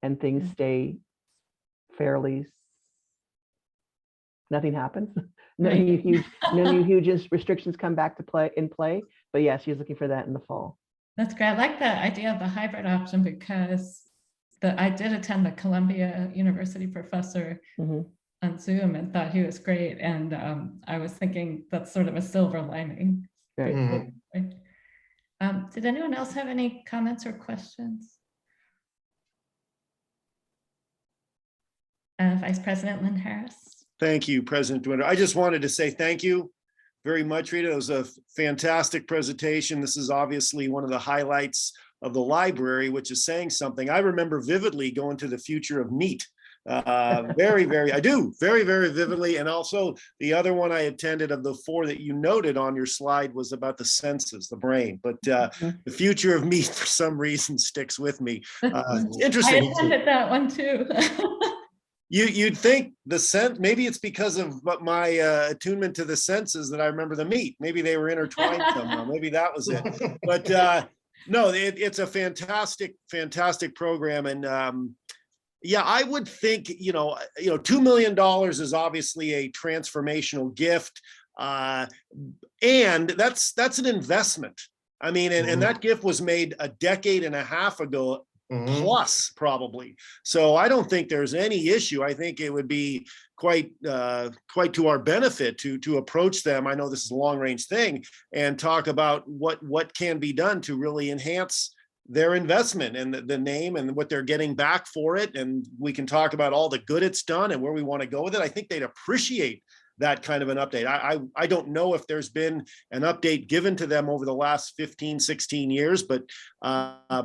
and things stay fairly, nothing happens. No new huge restrictions come back to play. But yeah, she's looking for that in the fall. That's great. I like the idea of the hybrid option, because I did attend the Columbia University professor on Zoom and thought he was great. And I was thinking that's sort of a silver lining. Right. Did anyone else have any comments or questions? Vice President Lynn Harris. Thank you, President DeWinter. I just wanted to say thank you very much, Rita. It was a fantastic presentation. This is obviously one of the highlights of the library, which is saying something. I remember vividly going to the future of meat. Very vividly. And also the other one I attended of the four that you noted on your slide was about the senses, the brain. But the future of meat for some reason sticks with me. Interesting. I attended that one too. You'd think the scent, maybe it's because of my attunement to the senses that I remember the meat. Maybe they were intertwined somehow. Maybe that was it. But no, it's a fantastic program. And yeah, I would think, you know, $2 million is obviously a transformational gift. And that's an investment. I mean, and that gift was made a decade and a half ago Mhm. plus probably. So I don't think there's any issue. I think it would be quite to our benefit to approach them. I know this is a long range thing, and talk about what can be done to really enhance their investment and the name and what they're getting back for it. And we can talk about all the good it's done and where we want to go with it. I think they'd appreciate that kind of an update. I don't know if there's been an update given to them over the last 15, 16 years, but I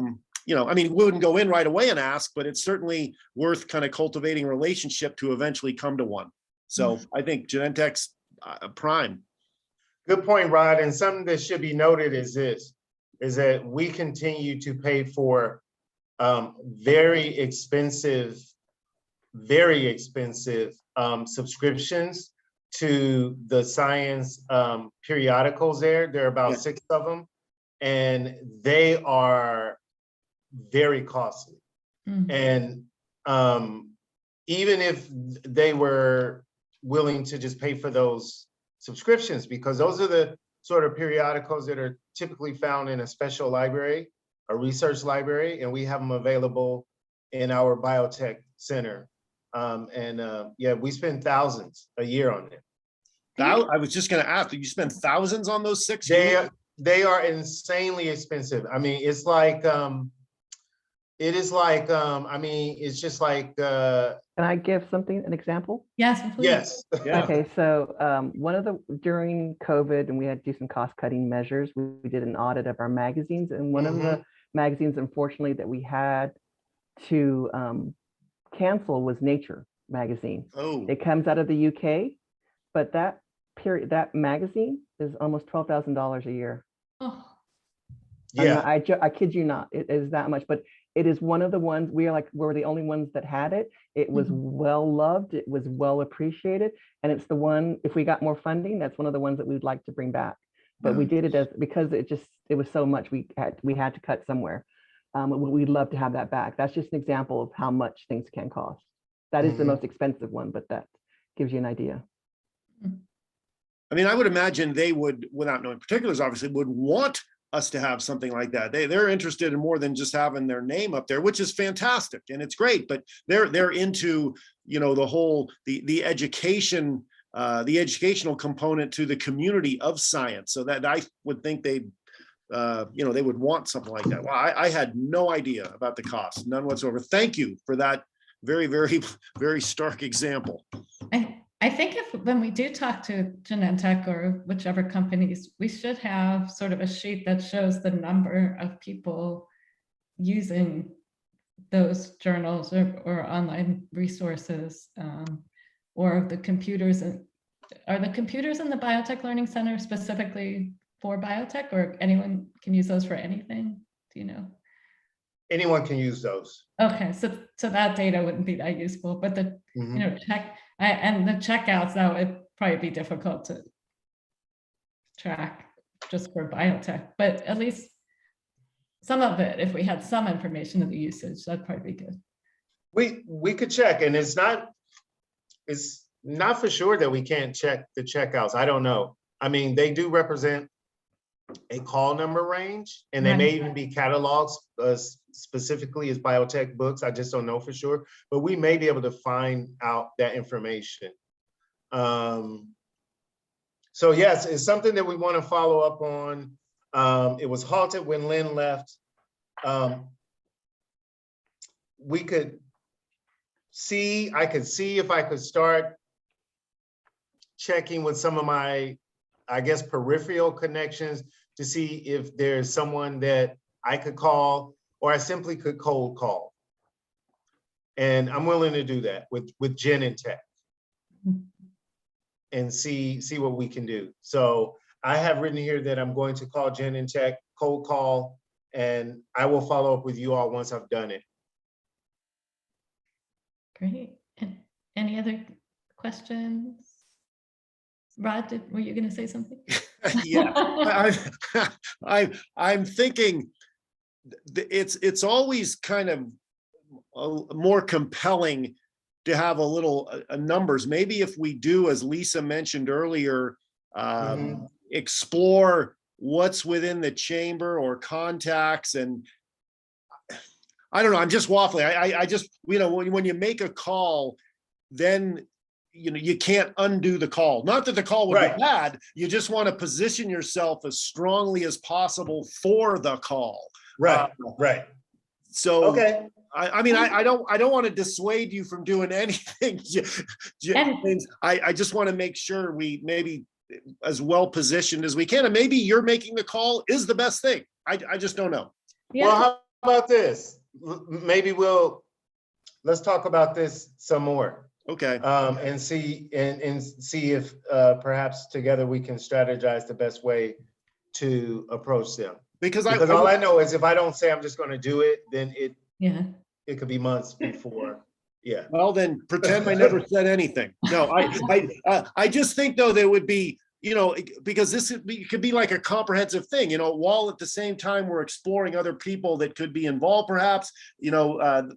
mean, we wouldn't go in right away and ask, but it's certainly worth kind of cultivating a relationship to eventually come to one. So I think Genentech's prime. Good point, Rod. And something that should be noted is that we continue to pay for very expensive subscriptions to the science periodicals there. There are about Yeah. 6 of them, and they are very costly. Mhm. And even if they were willing to just pay for those subscriptions, because those are the sort of periodicals that are typically found in a special library, a research library, and we have them available in our Biotech Center. Yeah, we spend thousands a year on it. I was just going to ask, you spend thousands on those 6? They are insanely expensive. I mean, it's like, I mean, it's just like, Can I give an example? Yes, please. yes. Yeah. Okay, so during COVID, and we had to do some cost cutting measures, we did an audit of our magazines, and one of the magazines, unfortunately, that we had to cancel was Nature magazine. Oh, It comes out of the UK, but that magazine is almost $12,000 a year. Oh, Yeah. I kid you not, it is that much, but it is one of the ones we're the only ones that had it. It was well loved, it was well appreciated, and it's the one, if we got more funding, that's one of the ones that we'd like to bring back. But we did it because it was so much, we had to cut somewhere. We'd love to have that back. That's just an example of how much things can cost. That is the most expensive one, but that gives you an idea. I mean, I would imagine they would, without knowing particulars, obviously, would want us to have something like that. They're interested in more than just having their name up there, which is fantastic and it's great. But they're into, the whole the education, the educational component to the community of science. So that I would think they would want something like that. Well, I had no idea about the cost, none whatsoever. Thank you for that very, very, very stark example. I think when we do talk to Genentech or whichever companies, we should have sort of a sheet that shows the number of people using those journals or online resources, or the computers. Are the computers in the Biotech Learning Center specifically for biotech, or anyone can use those for anything? Do you know? Anyone can use those. Okay, so that data wouldn't be that useful, but the and the checkouts, that would probably be difficult to track just for biotech, but at least some of it, if we had some information of the usage, that'd probably be good. We could check, and it's not for sure that we can't check the checkouts. I don't know. I mean, they do represent a call number range, and they may even be catalogs specifically as biotech books. I just don't know for sure, but we may be able to find out that information. So yes, it's something that we want to follow up on. It was halted when Lynn left. I could see if I could start checking with some of my, I guess, peripheral connections to see if there's someone that I could call, or I simply could cold call. And I'm willing to do that with Genentech and see what we can do. So I have written here that I'm going to call Genentech, cold call, and I will follow up with you all once I've done it. Great. And any other questions? Rod, were you going to say something? Yeah, I'm thinking it's always kind of more compelling to have a little numbers. Maybe if we do, as Lisa mentioned earlier, explore what's within the chamber or contacts. And I don't know, I'm just waffling. I just, when you make a call, then, you can't undo the call. Not that the call would Right. be bad. You just want to position yourself as strongly as possible for the call. Right, right. So, Okay. I mean, I don't want to dissuade you from doing anything. I just want to make sure we maybe as well positioned as we can. And maybe you're making the call is the best thing. I just don't know. Yeah. Well, how about this? Maybe let's talk about this some more. Okay. And see if perhaps together we can strategize the best way to approach them. Because all I know is if I don't say I'm just going to do it, then it could be months before. Yeah. Well, then pretend I never said anything. No, I just think though there would be, because it could be like a comprehensive thing, while at the same time we're exploring other people that could be involved, perhaps,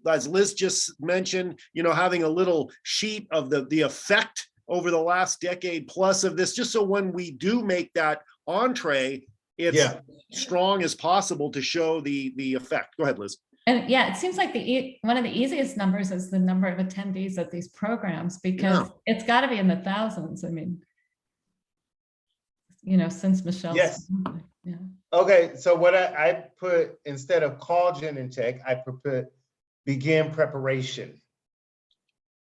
as Liz just mentioned, having a little sheet of the effect over the last decade plus of this, just so when we do make that entree, it's strong as possible to show the effect. Go ahead, Liz. And yeah, it seems like one of the easiest numbers is the number of attendees at these programs, because it's got to be in the thousands. I mean, since Michelle. Yes. Yeah. Okay, so what I put instead of call Genentech, I put begin preparation.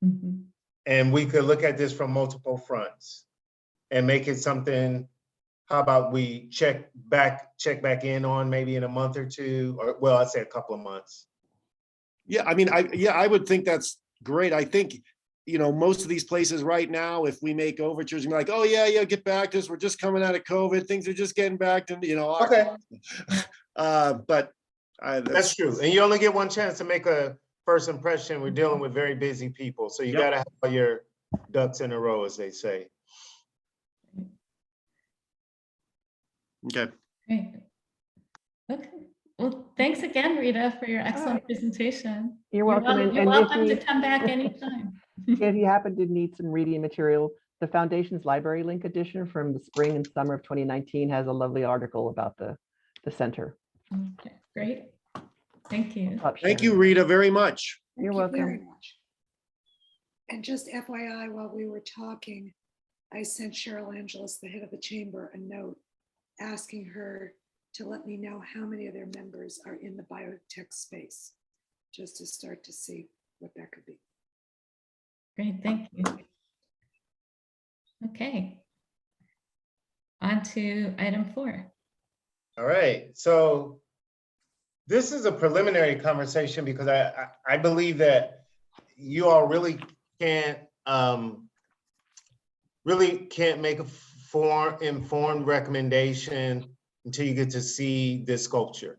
Mm-hmm. And we could look at this from multiple fronts and make it something. How about we check back in on maybe in a month or two, or well, I'd say a couple of months. Yeah, I mean, I would think that's great. I think, most of these places right now, if we make overtures and be like, oh yeah, get back to us. We're just coming out of COVID. Things are just getting back to, Okay. But that's true. And you only get one chance to make a first impression. We're dealing with very busy people. So you got to have all your ducks in a row, as they say. Okay. Great. Okay. Well, thanks again, Rita, for your excellent presentation. You're welcome. You're welcome to come back anytime. If you happen to need some reading material, the Foundation's Library Link edition from the spring and summer of 2019 has a lovely article about the center. Okay, great. Thank you. Thank you, Rita, very much. You're Thank you welcome. very much. And just FYI, while we were talking, I sent Cheryl Angeles, the head of the chamber, a note asking her to let me know how many of their members are in the biotech space, just to start to see what that could be. Great, thank you. Okay. On to item 4. All right, so this is a preliminary conversation because I believe that you all really can't make a informed recommendation until you get to see this sculpture,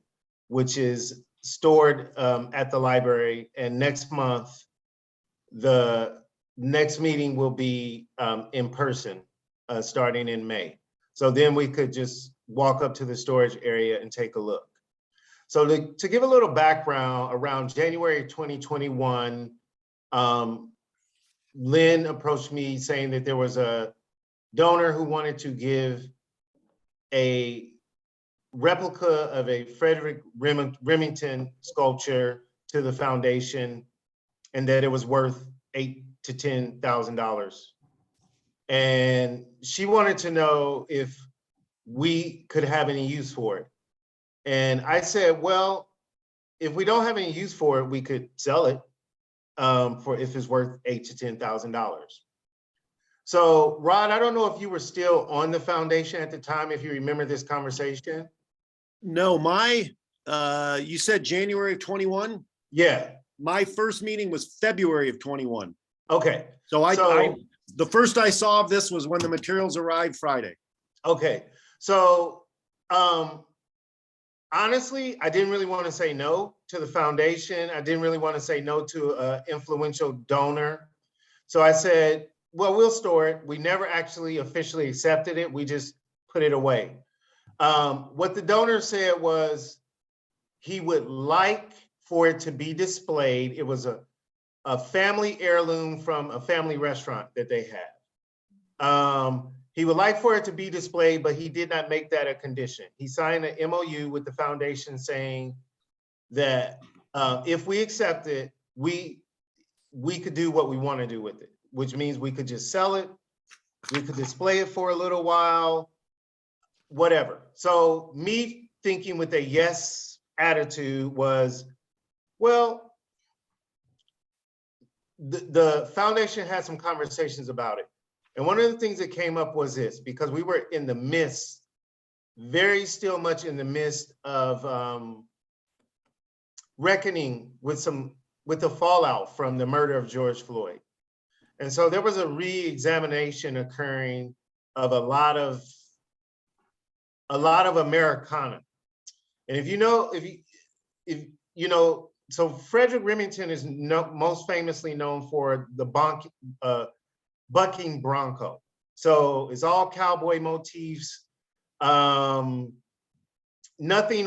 which is stored at the library. And next month, the next meeting will be in person, starting in May. So then we could just walk up to the storage area and take a look. So to give a little background, around January 2021, Lynn approached me saying that there was a donor who wanted to give a replica of a Frederick Remington sculpture to the foundation, and that it was worth $8,000 to $10,000. And she wanted to know if we could have any use for it. And I said, well, if we don't have any use for it, we could sell it for if it's worth $8,000 to $10,000. So Rod, I don't know if you were still on the foundation at the time, if you remember this conversation. No, you said January of 21? Yeah. My first meeting was February of 21. Okay. So the first I saw of this was when the materials arrived Friday. Okay. So honestly, I didn't really want to say no to the foundation. I didn't really want to say no to an influential donor. So I said, well, we'll store it. We never actually officially accepted it. We just put it away. What the donor said was he would like for it to be displayed. It was a family heirloom from a family restaurant that they had. He would like for it to be displayed, but he did not make that a condition. He signed an MOU with the foundation saying that If we accept it, we could do what we want to do with it, which means we could just sell it. We could display it for a little while, whatever. So me thinking with a yes attitude was, well, the foundation had some conversations about it. And one of the things that came up was this, because we were in the midst, still much in the midst of reckoning with the fallout from the murder of George Floyd. And so there was a re-examination occurring of a lot of Americana. And if you know, so Frederick Remington is most famously known for the bucking bronco. So it's all cowboy motifs, nothing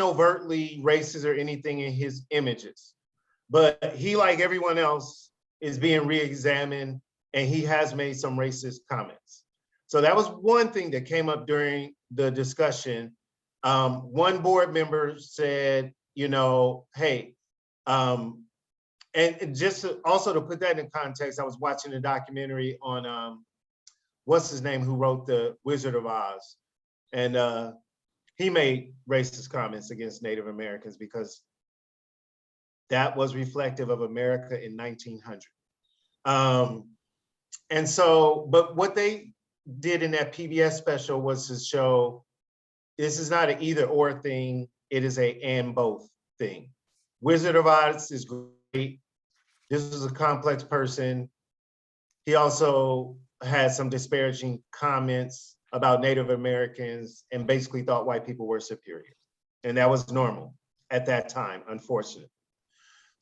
overtly racist or anything in his images. But he, like everyone else, is being re-examined, and he has made some racist comments. So that was one thing that came up during the discussion. One board member said, you know, hey, and just also to put that in context, I was watching a documentary on what's his name, who wrote The Wizard of Oz, and he made racist comments against Native Americans because that was reflective of America in 1900. And so, but what they did in that PBS special was to show this is not an either or thing, it is a and both thing. Wizard of Oz is great. This is a complex person. He also had some disparaging comments about Native Americans and basically thought white people were superior. And that was normal at that time, unfortunately.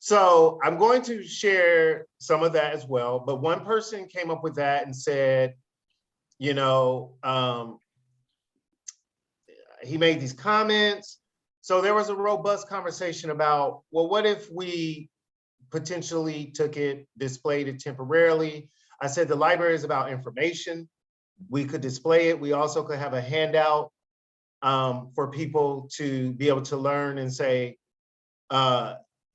So I'm going to share some of that as well. But one person came up with that and said, you know, he made these comments. So there was a robust conversation about, well, what if we potentially took it, displayed it temporarily? I said the library is about information. We could display it. We also could have a handout for people to be able to learn and say,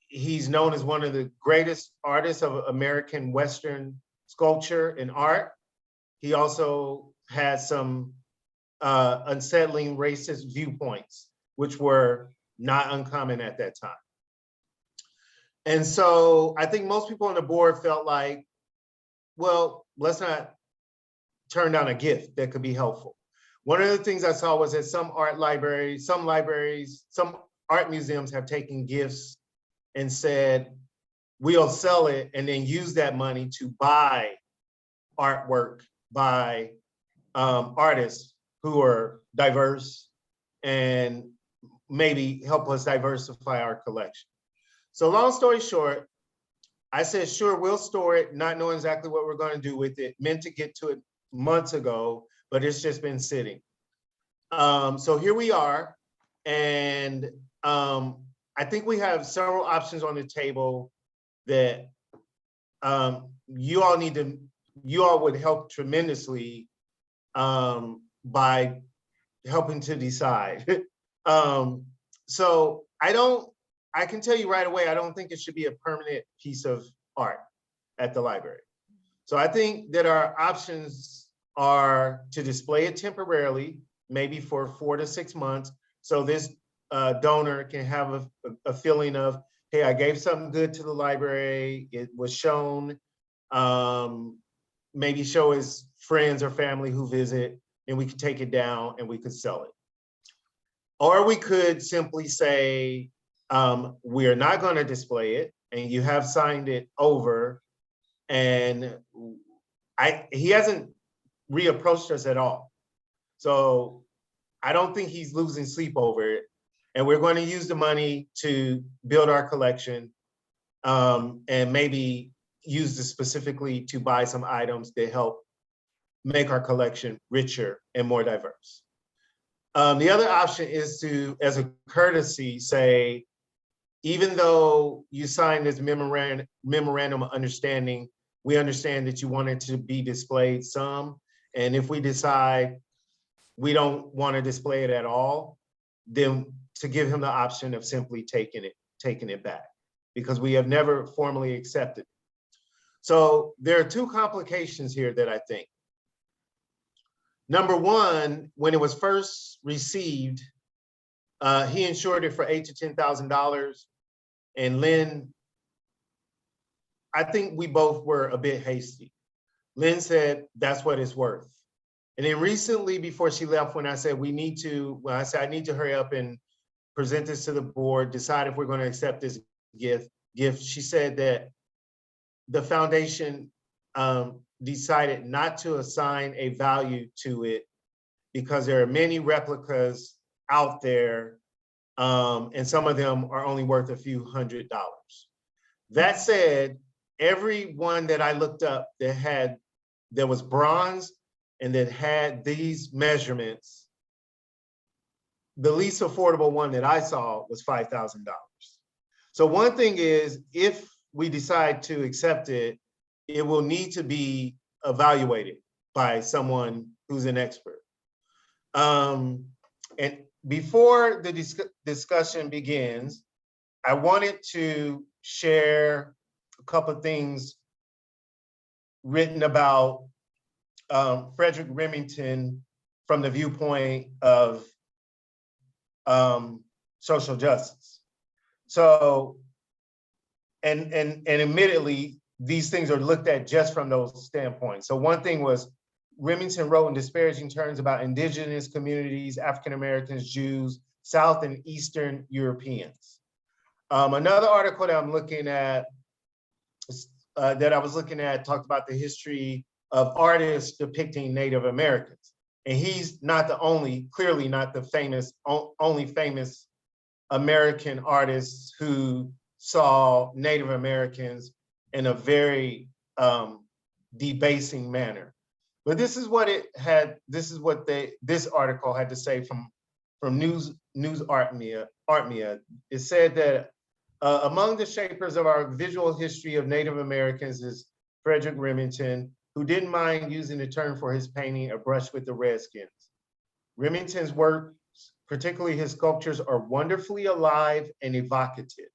he's known as one of the greatest artists of American Western sculpture and art. He also has some unsettling racist viewpoints, which were not uncommon at that time. And so I think most people on the board felt like, well, let's not turn down a gift that could be helpful. One of the things I saw was that some art libraries, some art museums have taken gifts and said, we'll sell it and then use that money to buy artwork by artists who are diverse and maybe help us diversify our collection. So long story short, I said, sure, we'll store it, not knowing exactly what we're going to do with it. Meant to get to it months ago, but it's just been sitting. So here we are. And I think we have several options on the table that you all would help tremendously by helping to decide. So I can tell you right away, I don't think it should be a permanent piece of art at the library. So I think that our options are to display it temporarily, maybe for 4 to 6 months. So this donor can have a feeling of, hey, I gave something good to the library. It was shown, maybe show his friends or family who visit, and we could take it down and we could sell it. Or we could simply say, we are not going to display it, and you have signed it over. And he hasn't reapproached us at all. So I don't think he's losing sleep over it. And we're going to use the money to build our collection, and maybe use this specifically to buy some items that help make our collection richer and more diverse. The other option is to, as a courtesy, say, even though you signed this memorandum of understanding, we understand that you want it to be displayed some. And if we decide we don't want to display it at all, then to give him the option of simply taking it back. because we have never formally accepted. So there are two complications here that I think. Number one, when it was first received, he insured it for $8,000 to $10,000. And Lynn, I think we both were a bit hasty. Lynn said, that's what it's worth. And then recently, before she left, when I said I need to hurry up and present this to the board, decide if we're going to accept this gift, she said that the foundation decided not to assign a value to it because there are many replicas out there, and some of them are only worth a few $100s. That said, every one that I looked up that was bronze and that had these measurements, the least affordable one that I saw was $5,000. So one thing is, if we decide to accept it, it will need to be evaluated by someone who's an expert. And before the discussion begins, I wanted to share a couple of things written about Frederick Remington from the viewpoint of social justice. So, and admittedly, these things are looked at just from those standpoints. So one thing was, Remington wrote in disparaging terms about indigenous communities, African Americans, Jews, South and Eastern Europeans. Another article that I'm looking at, that I was looking at, talked about the history of artists depicting Native Americans. And he's not the only, clearly not the only famous American artist who saw Native Americans in a very debasing manner. But this is what this article had to say from News Artmia. It said that among the shapers of our visual history of Native Americans is Frederick Remington, who didn't mind using the term for his painting, A Brush with the Redskins. Remington's work, particularly his sculptures, are wonderfully alive and evocative.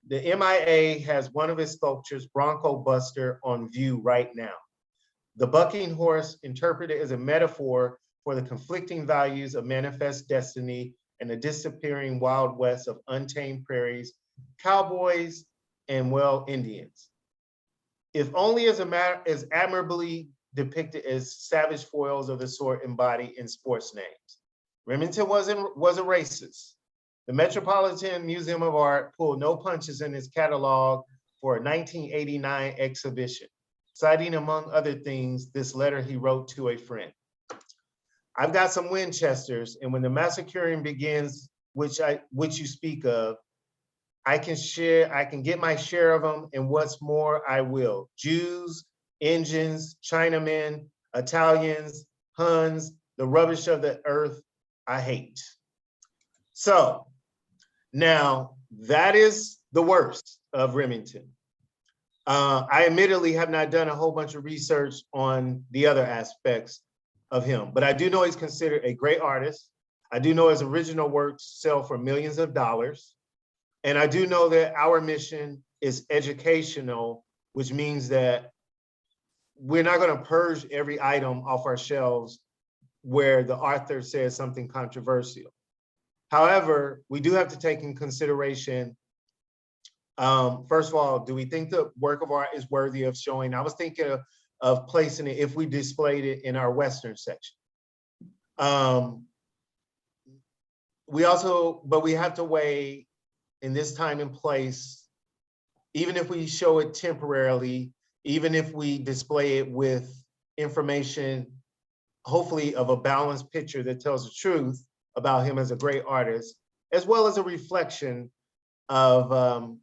The MIA has one of his sculptures, Bronco Buster, on view right now. The bucking horse, interpreted as a metaphor for the conflicting values of manifest destiny and the disappearing wild west of untamed prairies, cowboys, and Indians. If only as admirably depicted as savage foils of the sort embodied in sports names. Remington was a racist. The Metropolitan Museum of Art pulled no punches in its catalog for a 1989 exhibition, citing, among other things, this letter he wrote to a friend. I've got some Winchesters, and when the massacring begins, which you speak of, I can get my share of them, and what's more, I will. Jews, Indians, Chinamen, Italians, Huns, the rubbish of the earth, I hate. So, now that is the worst of Remington. I admittedly have not done a whole bunch of research on the other aspects of him, but I do know he's considered a great artist. I do know his original works sell for millions of dollars. And I do know that our mission is educational, which means that we're not going to purge every item off our shelves where the author says something controversial. However, we do have to take in consideration, first of all, do we think the work of art is worthy of showing? I was thinking of placing it if we displayed it in our Western section. We have to weigh, in this time and place, even if we show it temporarily, even if we display it with information, hopefully of a balanced picture that tells the truth about him as a great artist, as well as a reflection of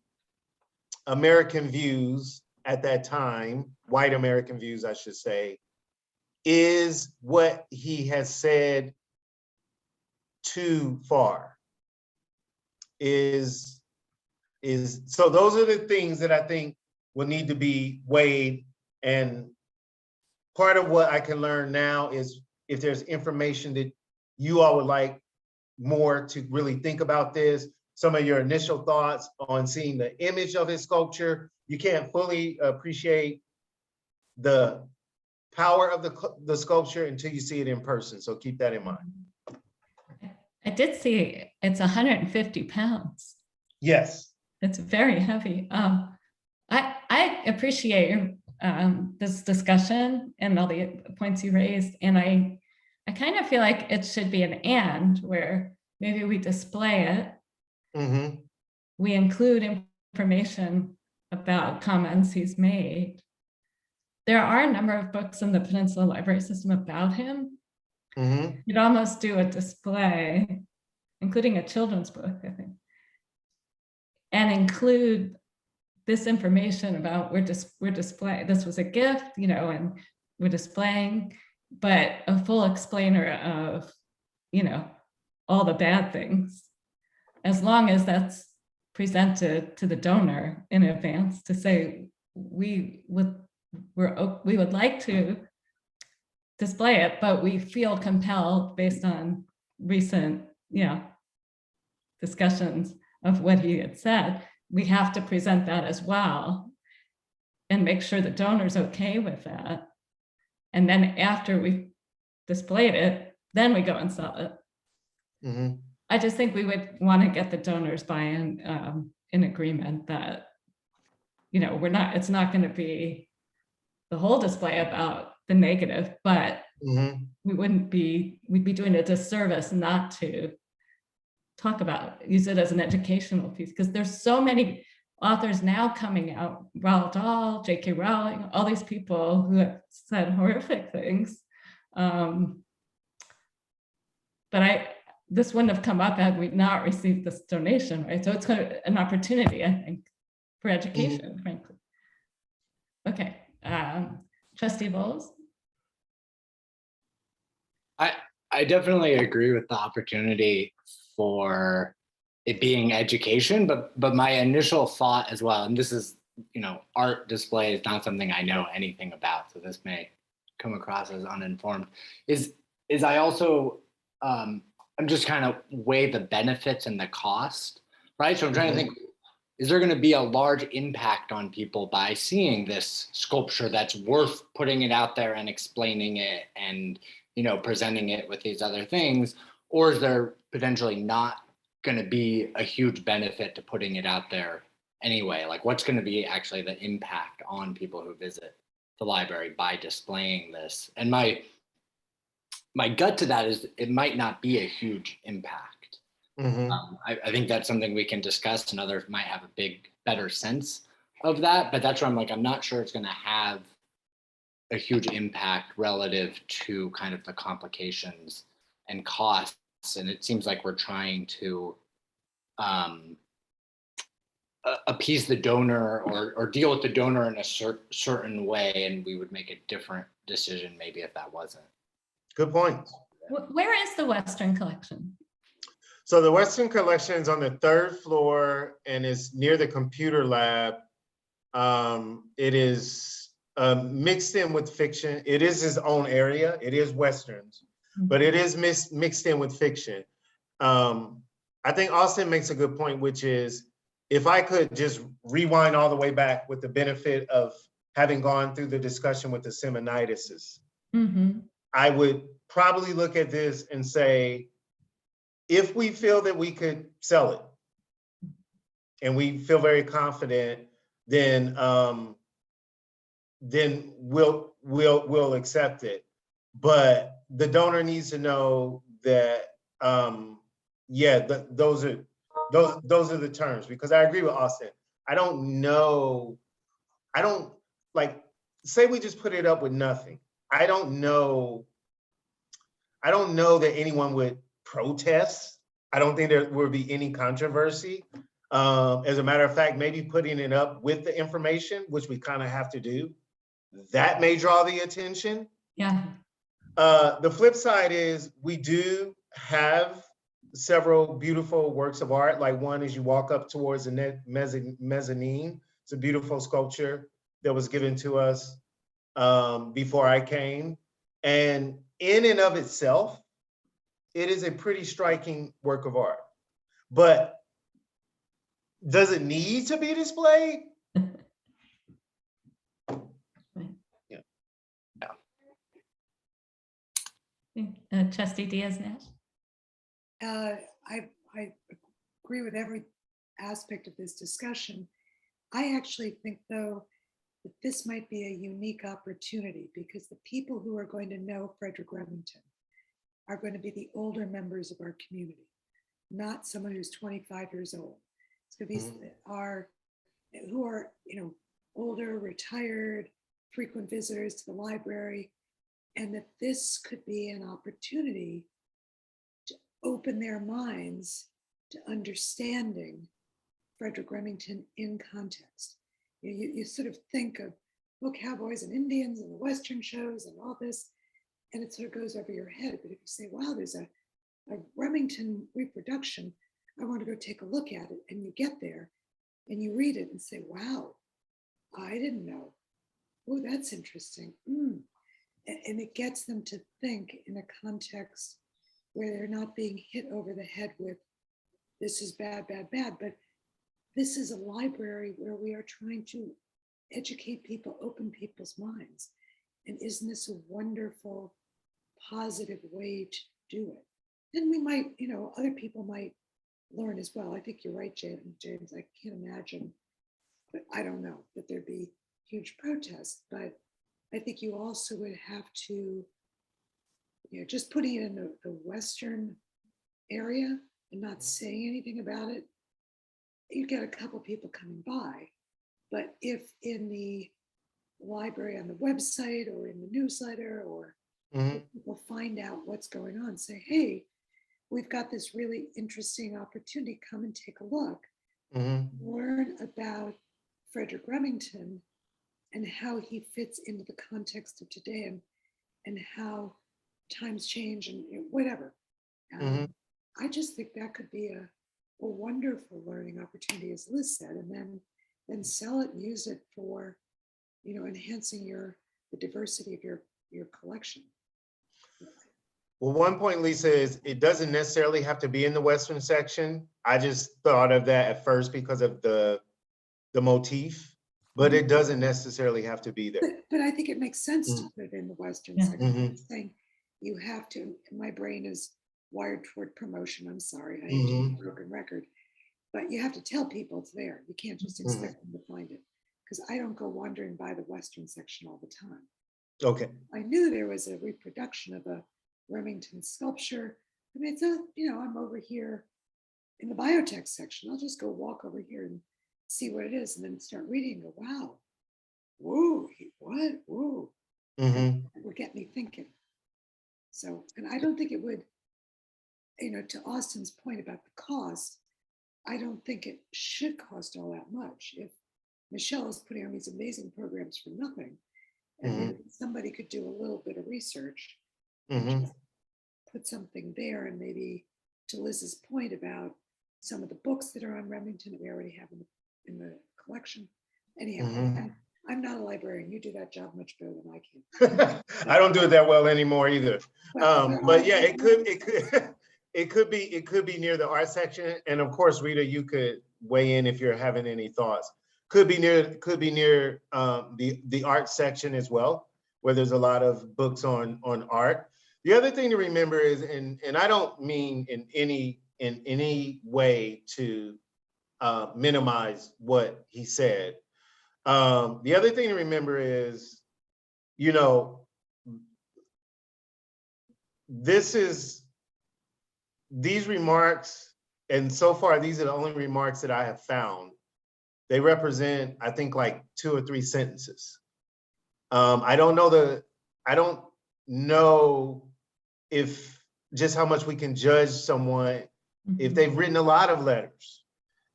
American views at that time, white American views, I should say, is what he has said too far? So those are the things that I think will need to be weighed. And part of what I can learn now is if there's information that you all would like more to really think about this, some of your initial thoughts on seeing the image of his sculpture. You can't fully appreciate the power of the sculpture until you see it in person. So keep that in mind. I did see it's 150 pounds. Yes. It's very heavy. I appreciate your this discussion and all the points you raised, and I kind of feel like it should be an and, where maybe we display it, Mm-hmm. we include information about comments he's made. There are a number of books in the Peninsula Library System about him. Mm-hmm. You'd almost do a display, including a children's book, I think, and include this information about we're displaying, this was a gift, you know, and we're displaying, but a full explainer of, you know, all the bad things, as long as that's presented to the donor in advance to say, we would like to display it, but we feel compelled based on recent, you know, discussions of what he had said. We have to present that as well and make sure the donor's okay with that. And then after we displayed it, then we go and sell it. Mm-hmm. I just think we would want to get the donors buy-in in agreement that, you know, it's not going to be the whole display about the negative, but Mm-hmm. we'd be doing a disservice not to talk about it, use it as an educational piece, because there's so many authors now coming out, Roald Dahl, J.K. Rowling, all these people who have said horrific things. But this wouldn't have come up had we not received this donation, right? So it's kind of an opportunity, I think, for education, frankly. Okay, Trustee Bowles? I definitely agree with the opportunity for it being education, but my initial thought as well, and this is, you know, art display is not something I know anything about, so this may come across as uninformed, is I also, I'm just kind of weigh the benefits and the cost, right? So I'm trying to think, is there going to be a large impact on people by seeing this sculpture that's worth putting it out there and explaining it and, you know, presenting it with these other things? Or is there potentially not going to be a huge benefit to putting it out there anyway? Like, what's going to be actually the impact on people who visit the library by displaying this? And my gut to that is it might not be a huge impact. Mm-hmm. I think that's something we can discuss, and others might have a better sense of that. But that's where I'm like, I'm not sure it's going to have a huge impact relative to kind of the complications and costs. And it seems like we're trying to appease the donor or deal with the donor in a certain way, and we would make a different decision maybe if that wasn't. Good point. Where is the Western collection? So the Western collection is on the 3rd floor and is near the computer lab. It is mixed in with fiction. It is his own area. It is Westerns, but it is mixed in with fiction. I think Austin makes a good point, which is, if I could just rewind all the way back with the benefit of having gone through the discussion with the Simonitises, I would probably look at this and say, if we feel that we could sell it and we feel very confident, then we'll accept it. But the donor needs to know that, those are the terms, because I agree with Austin. I don't say we just put it up with nothing. I don't know that anyone would protest. I don't think there would be any controversy. As a matter of fact, maybe putting it up with the information, which we kind of have to do, that may draw the attention. Yeah. The flip side is we do have several beautiful works of art. Like one, as you walk up towards the mezzanine, it's a beautiful sculpture that was given to us before I came. And in and of itself, it is a pretty striking work of art. But does it need to be displayed? Trustee Diaz-Nash? I agree with every aspect of this discussion. I actually think, though, that this might be a unique opportunity because the people who are going to know Frederick Remington are going to be the older members of our community, not someone who's 25 years old. It's going to be who are, older, retired, frequent visitors to the library, and that this could be an opportunity to open their minds to understanding Frederick Remington in context. You sort of think of, cowboys and Indians and the Western shows and all this, and it sort of goes over your head. But if you say, wow, there's a Remington reproduction, I want to go take a look at it, and you get there and you read it and say, wow, I didn't know. Oh, that's interesting. And it gets them to think in a context where they're not being hit over the head with, this is bad, bad, bad, but this is a library where we are trying to educate people, open people's minds. And isn't this a wonderful, positive way to do it? And we might, other people might learn as well. I think you're right, James. I can't imagine, but I don't know that there'd be huge protests. But I think you also would have to, just putting it in the Western area and not saying anything about it, you get a couple people coming by. But if in the library on the website or in the newsletter, or people find out what's going on, say, hey, we've got this really interesting opportunity, come and take a look, learn about Frederick Remington and how he fits into the context of today, and how times change and whatever. I just think that could be a wonderful learning opportunity, as Liz said, and then sell it and use it for, enhancing the diversity of your collection. Well, one point, Lisa, is it doesn't necessarily have to be in the Western section. I just thought of that at first because of the motif, but it doesn't necessarily have to be there. But I think it makes sense to put it in the Western section. Saying you have to, my brain is wired toward promotion. I'm sorry, I hate to be a broken record, but you have to tell people it's there. You can't just expect them to find it, because I don't go wandering by the Western section all the time. Okay. I knew there was a reproduction of a Remington sculpture. I mean, it's I'm over here in the biotech section. I'll just go walk over here and see what it is, and then start reading and go, wow, whoa, what, whoa. It would get me thinking. So, and I don't think it would, to Austin's point about the cost, I don't think it should cost all that much. If Michelle is putting on these amazing programs for nothing, and maybe somebody could do a little bit of research, and just put something there, and maybe to Liz's point about some of the books that are on Remington that we already have in the collection. Anyhow, I'm not a librarian. You do that job much better than I can. I don't do it that well anymore either. But yeah, it could be near the art section. And of course, Rita, you could weigh in if you're having any thoughts. Could be near the art section as well, where there's a lot of books on art. The other thing to remember is, and I don't mean in any way to minimize what he said. The other thing to remember is, these remarks, and so far these are the only remarks that I have found. They represent, I think, like 2 or 3 sentences. I don't know if just how much we can judge someone if they've written a lot of letters,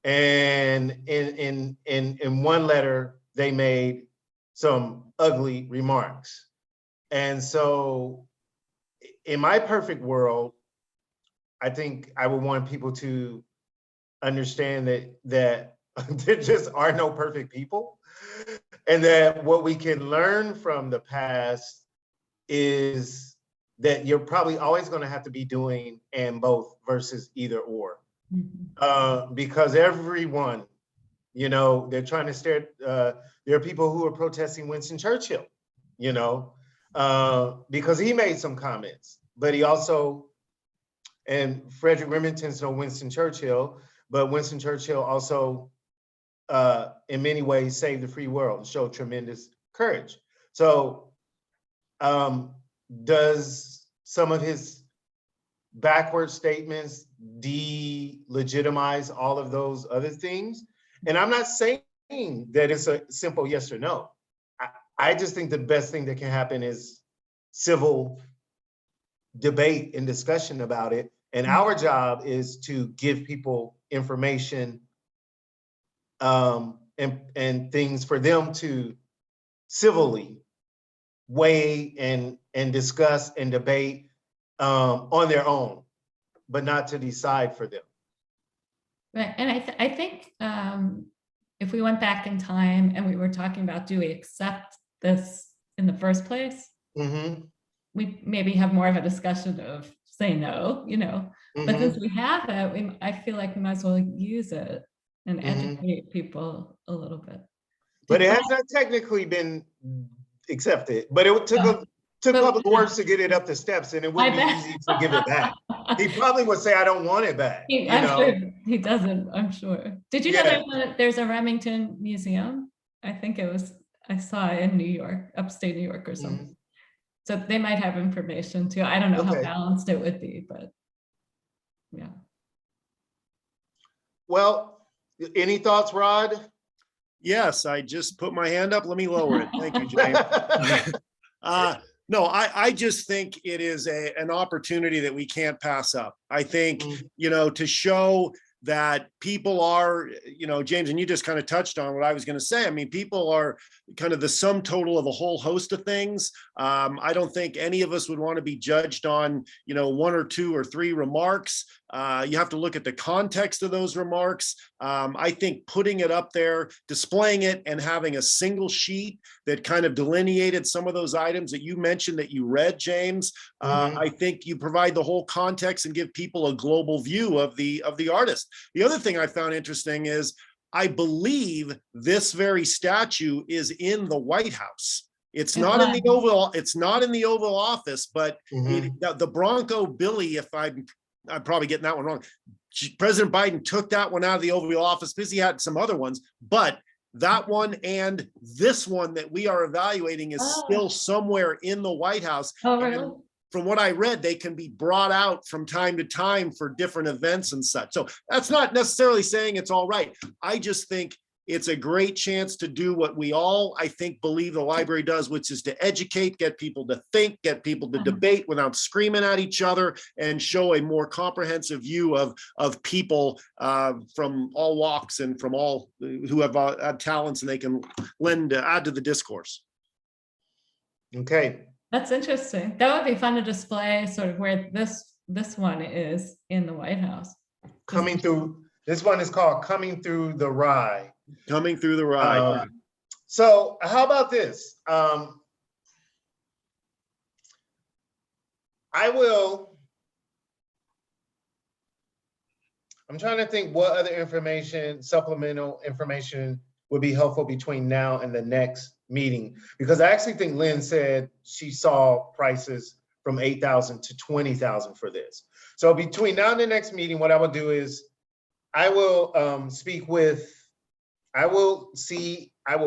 and in one letter they made some ugly remarks. And so in my perfect world, I think I would want people to understand that there just are no perfect people, and that what we can learn from the past is that you're probably always going to have to be doing and both versus either or, because everyone You know, they're trying to stare. There are people who are protesting Winston Churchill, you know, because he made some comments, but he also, and Frederick Remington's no Winston Churchill, but Winston Churchill also, in many ways, saved the free world and showed tremendous courage. So does some of his backward statements delegitimize all of those other things? And I'm not saying that it's a simple yes or no. I just think the best thing that can happen is civil debate and discussion about it. And our job is to give people information and things for them to civilly weigh and discuss and debate on their own, but not to decide for them. Right, and I think if we went back in time and we were talking about, do we accept this in the first place? Mm-hmm. We maybe have more of a discussion of say no, you know, but since we have it, I feel like we might as well use it and educate people a little bit. But it has not technically been accepted, but it took public works to get it up the steps, and it wouldn't be easy to give it back. He probably would say, I don't want it back. I'm sure he doesn't, I'm sure. Did you know there's a Remington Museum? I think I saw it in New York, upstate New York or something. So they might have information too. I don't know how balanced it would be, but yeah. Well, any thoughts, Rod? Yes, I just put my hand up. Let me lower it. Thank you, James. No, I just think it is an opportunity that we can't pass up. I think, you know, to show that people are, you know, James, and you just kind of touched on what I was going to say. I mean, people are kind of the sum total of a whole host of things. I don't think any of us would want to be judged on, you know, 1 or 2 or 3 remarks. You have to look at the context of those remarks. I think putting it up there, displaying it, and having a single sheet that kind of delineated some of those items that you mentioned that you read, James, I think you provide the whole context and give people a global view of the artist. The other thing I found interesting is I believe this very statue is in the White House. It's not in the Oval. It's not in the Oval Office, but the Bronco Billy, if I'm probably getting that one wrong, President Biden took that one out of the Oval Office because he had some other ones, but that one and this one that we are evaluating is still somewhere in the White House. Oh, really? And from what I read, they can be brought out from time to time for different events and such. So that's not necessarily saying it's all right. I just think it's a great chance to do what we all, I think, believe the library does, which is to educate, get people to think, get people to debate without screaming at each other, and show a more comprehensive view of people from all walks and from all who have talents, and they can add to the discourse. Okay. That's interesting. That would be fun to display sort of where this one is in the White House. Coming through, this one is called Coming Through the Rye. Coming Through the Rye. So how about this? I'm trying to think what other information, supplemental information would be helpful between now and the next meeting, because I actually think Lynn said she saw prices from $8,000 to $20,000 for this. So between now and the next meeting, what I will do is I will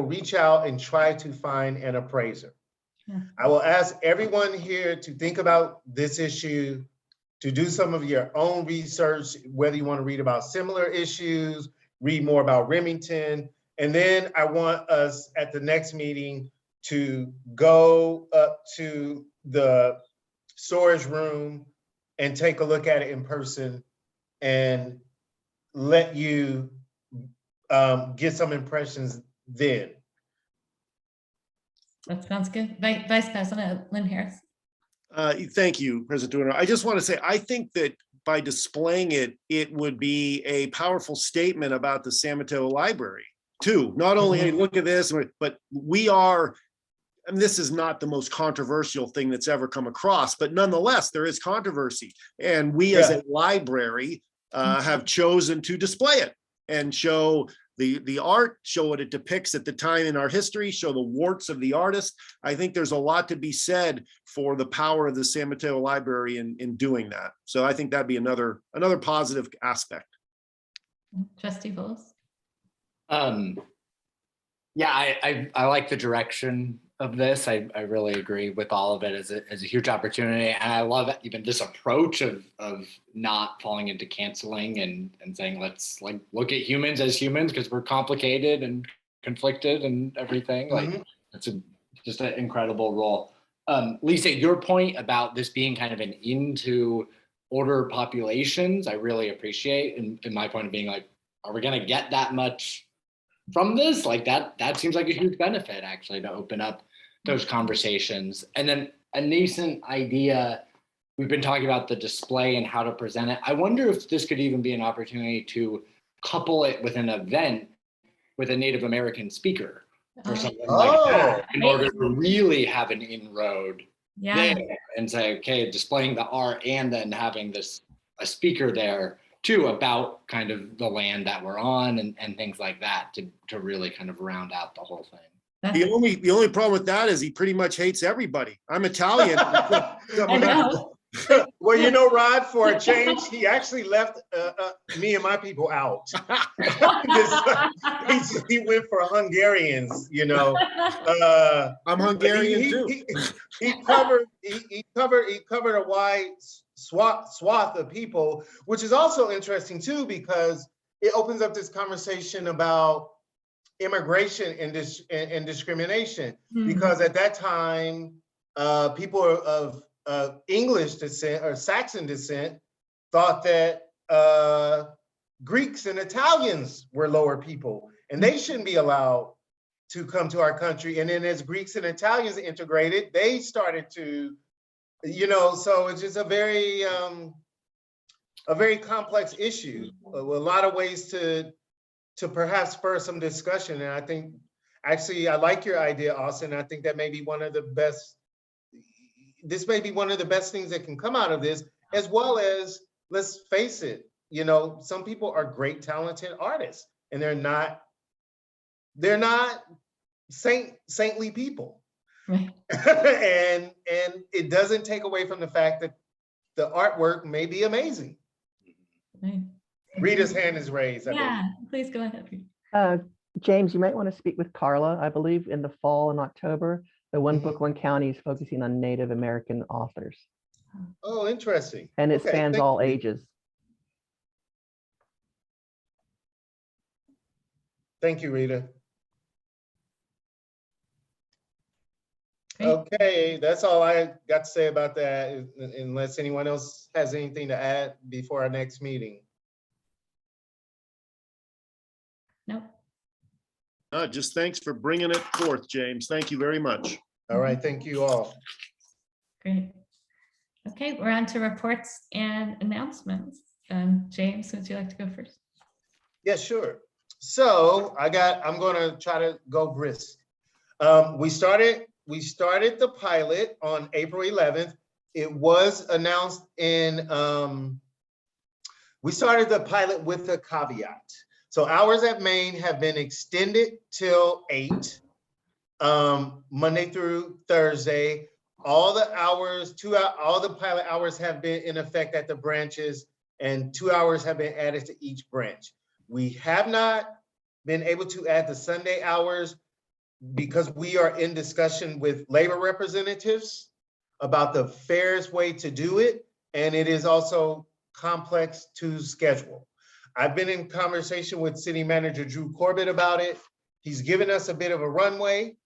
reach out and try to find an appraiser. I will ask everyone here to think about this issue, to do some of your own research, whether you want to read about similar issues, read more about Remington. And then I want us at the next meeting to go up to the storage room and take a look at it in person and let you get some impressions then. That sounds good. Vice President Lynn Harris. Thank you, President Duener. I just want to say, I think that by displaying it, it would be a powerful statement about the San Mateo Library too. Not only, hey, look at this, but we are, and this is not the most controversial thing that's ever come across, but nonetheless, there is controversy. And we as a library have chosen to display it and show the art, show what it depicts at the time in our history, show the warts of the artist. I think there's a lot to be said for the power of the San Mateo Library in doing that. So I think that'd be another positive aspect. Trustee Bowles? Yeah, I like the direction of this. I really agree with all of it as a huge opportunity. And I love even this approach of not falling into canceling and saying, let's like look at humans as humans because we're complicated and conflicted and everything. Like it's just an incredible role. Lisa, your point about this being kind of an into older populations, I really appreciate. In my point of being like, are we going to get that much from this? Like that seems like a huge benefit actually to open up those conversations. And then a nascent idea, we've been talking about the display and how to present it. I wonder if this could even be an opportunity to couple it with an event with a Native American speaker or something like that in order to really have an inroad there and say, okay, displaying the art and then having a speaker there too about kind of the land that we're on and things like that to really kind of round out the whole thing. The only problem with that is he pretty much hates everybody. I'm Italian. I know. Well, you know, Rod, for a change, he actually left me and my people out. He went for Hungarians, you know. I'm Hungarian too. He covered a wide swath of people, which is also interesting too, because it opens up this conversation about immigration and discrimination. Because at that time, people of English descent or Saxon descent thought that Greeks and Italians were lower people and they shouldn't be allowed to come to our country. And then as Greeks and Italians integrated, they started to, you know, so it's just a very complex issue, a lot of ways to perhaps spur some discussion. And I think, actually, I like your idea, Austin. I think that may be one of the best, this may be one of the best things that can come out of this, as well as, let's face it, you know, some people are great, talented artists, and they're not saintly people. Right. and it doesn't take away from the fact that the artwork may be amazing. Right. Rita's hand is raised. Yeah, please go ahead. James, you might want to speak with Carla. I believe in the fall in October, the One Book, One County is focusing on Native American authors. Oh, interesting. And it spans all ages. Thank you, Rita. Great. Okay, that's all I got to say about that, unless anyone else has anything to add before our next meeting. Nope. Just thanks for bringing it forth, James. Thank you very much. All right, thank you all. Great. Okay, we're on to reports and announcements. James, would you like to go first? Yeah, sure. So I'm going to try to go brisk. We started the pilot on April 11th. It was announced we started the pilot with a caveat. So hours at Maine have been extended till 8, Monday through Thursday. All the hours, all the pilot hours have been in effect at the branches, and 2 hours have been added to each branch. We have not been able to add the Sunday hours because we are in discussion with labor representatives about the fairest way to do it, and it is also complex to schedule. I've been in conversation with City Manager Drew Corbett about it. He's given us a bit of a runway.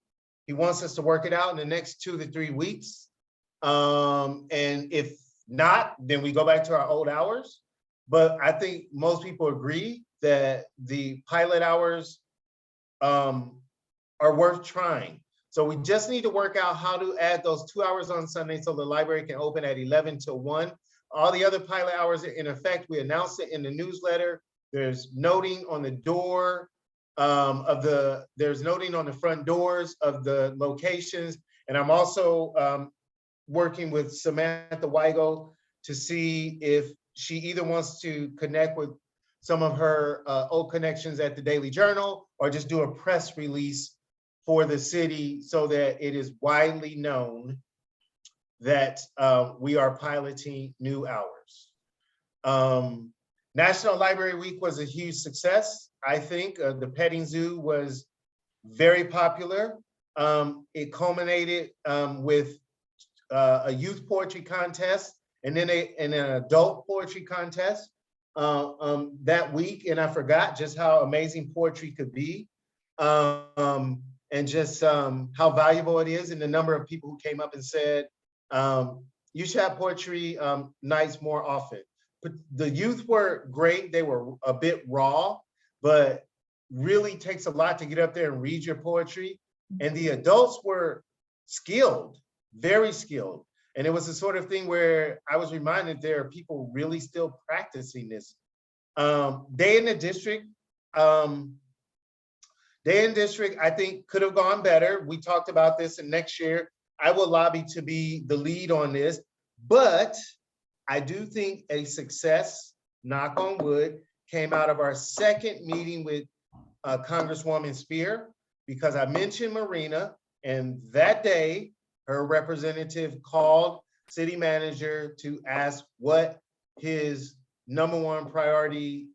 He wants us to work it out in the next 2 to 3 weeks. And if not, then we go back to our old hours. But I think most people agree that the pilot hours are worth trying. So we just need to work out how to add those 2 hours on Sunday so the library can open at 11 till 1. All the other pilot hours are in effect. We announced it in the newsletter. There's noting on the door there's noting on the front doors of the locations. And I'm also working with Samantha Weigel to see if she either wants to connect with some of her old connections at the Daily Journal, or just do a press release for the city so that it is widely known that we are piloting new hours. National Library Week was a huge success. I think the petting zoo was very popular. It culminated with a youth poetry contest and then an adult poetry contest that week. And I forgot just how amazing poetry could be and just how valuable it is, and the number of people who came up and said, you should have poetry nights more often. But the youth were great. They were a bit raw, but really takes a lot to get up there and read your poetry. And the adults were skilled, very skilled. And it was the sort of thing where I was reminded there are people really still practicing this. Day in the district, I think could have gone better. We talked about this, and next year I will lobby to be the lead on this, but I do think a success, knock on wood, came out of our second meeting with Congresswoman Spear, because I mentioned Marina, and that day her representative called city manager to ask what his #1 priority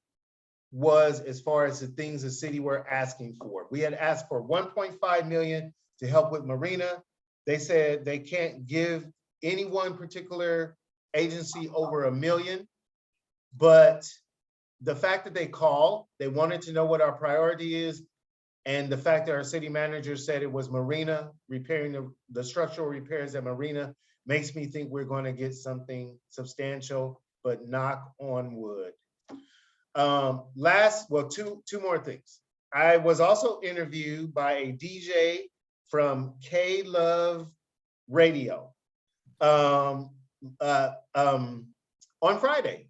was as far as the things the city were asking for. We had asked for 1.5 million to help with Marina. They said they can't give any one particular agency over $1 million, but the fact that they called, they wanted to know what our priority is, and the fact that our city manager said it was Marina, repairing the structural repairs at Marina, makes me think we're going to get something substantial, but knock on wood. Two more things. I was also interviewed by a DJ from K-Love Radio on Friday.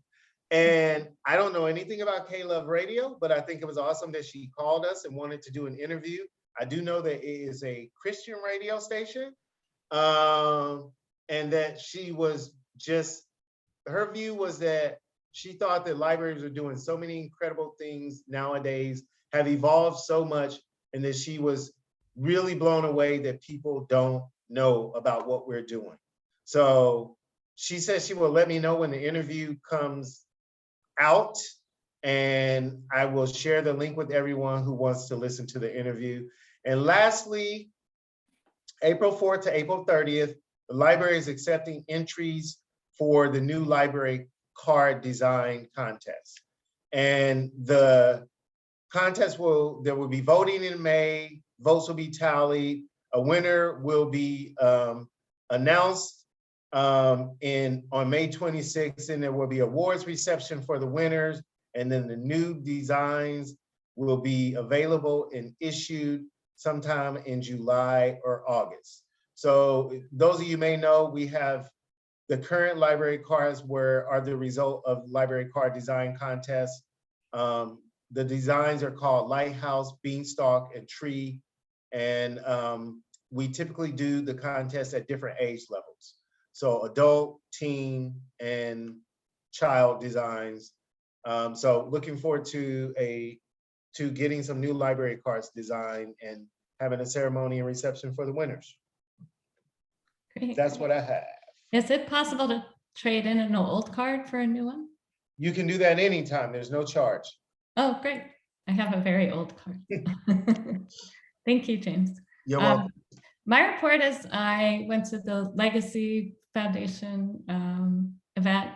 And I don't know anything about K-Love Radio, but I think it was awesome that she called us and wanted to do an interview. I do know that it is a Christian radio station, and that she was just, her view was that she thought that libraries are doing so many incredible things nowadays, have evolved so much, and that she was really blown away that people don't know about what we're doing. So she says she will let me know when the interview comes out, and I will share the link with everyone who wants to listen to the interview. And lastly, April 4th to April 30th, the library is accepting entries for the new library card design contest. And the contest there will be voting in May, votes will be tallied, a winner will be announced on May 26th, and there will be awards reception for the winners, and then the new designs will be available and issued sometime in July or August. So those of you may know, we have the current library cards are the result of library card design contests. The designs are called Lighthouse, Beanstalk, and Tree. And we typically do the contest at different age levels. So adult, teen, and child designs. So looking forward to getting some new library cards designed and having a ceremony and reception for the winners. Great. That's what I have. Is it possible to trade in an old card for a new one? You can do that anytime. There's no charge. Oh, great. I have a very old card. Thank you, James. You're welcome. My report is I went to the Legacy Foundation event,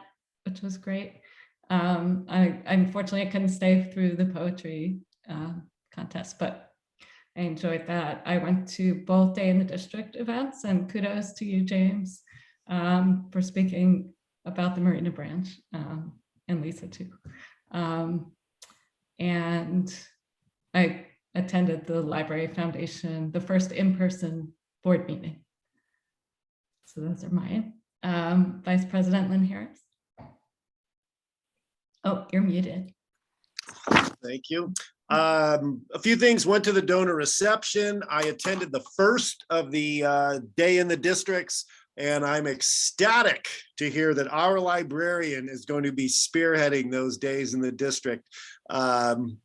which was great. Unfortunately, I couldn't stay through the poetry contest, but I enjoyed that. I went to both Day in the District events, and kudos to you, James, for speaking about the Marina branch, and Lisa too. And I attended the Library Foundation, the first in-person board meeting. So those are mine. Vice President Lynn Harris. Oh, you're muted. Thank you. A few things. Went to the donor reception. I attended the first of the Day in the Districts And I'm ecstatic to hear that our librarian is going to be spearheading those days in the district. Among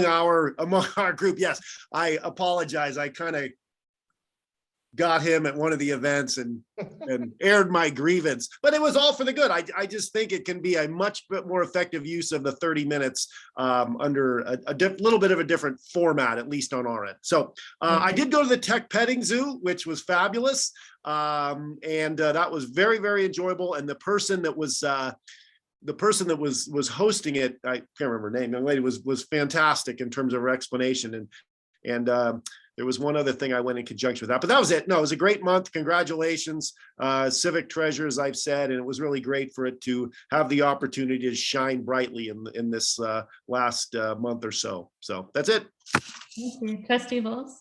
our group. Yes, I apologize. I kind of got him at one of the events and aired my grievance, but it was all for the good. I just think it can be a much bit more effective use of the 30 minutes under a little bit of a different format, at least on our end. So I did go to the Tech Petting Zoo, which was fabulous. And that was very, very enjoyable. And the person that was hosting it, I can't remember her name, the lady was fantastic in terms of her explanation. And there was one other thing I went in conjunction with that, but that was it. No, it was a great month. Congratulations, civic treasure, as I've said, and it was really great for it to have the opportunity to shine brightly in this last month or so. So that's it. Thank you. Trustee Bowles?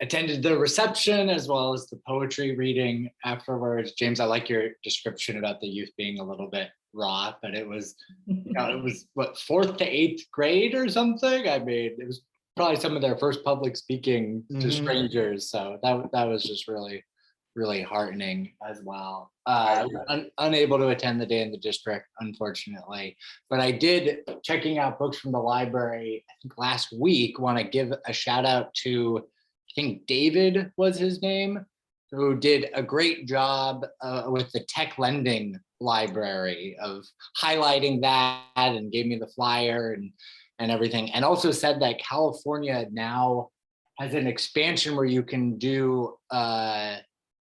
Attended the reception as well as the poetry reading afterwards. James, I like your description about the youth being a little bit raw, but it was, it was what, 4th to 8th grade or something. I mean, it was probably some of their first public speaking to strangers. So that was just really, really heartening as well. Unable to attend the day in the district, unfortunately, but I did, checking out books from the library, I think last week, want to give a shout out to, I think David was his name, who did a great job with the tech lending library of highlighting that and gave me the flyer and everything. And also said that California now has an expansion where you can do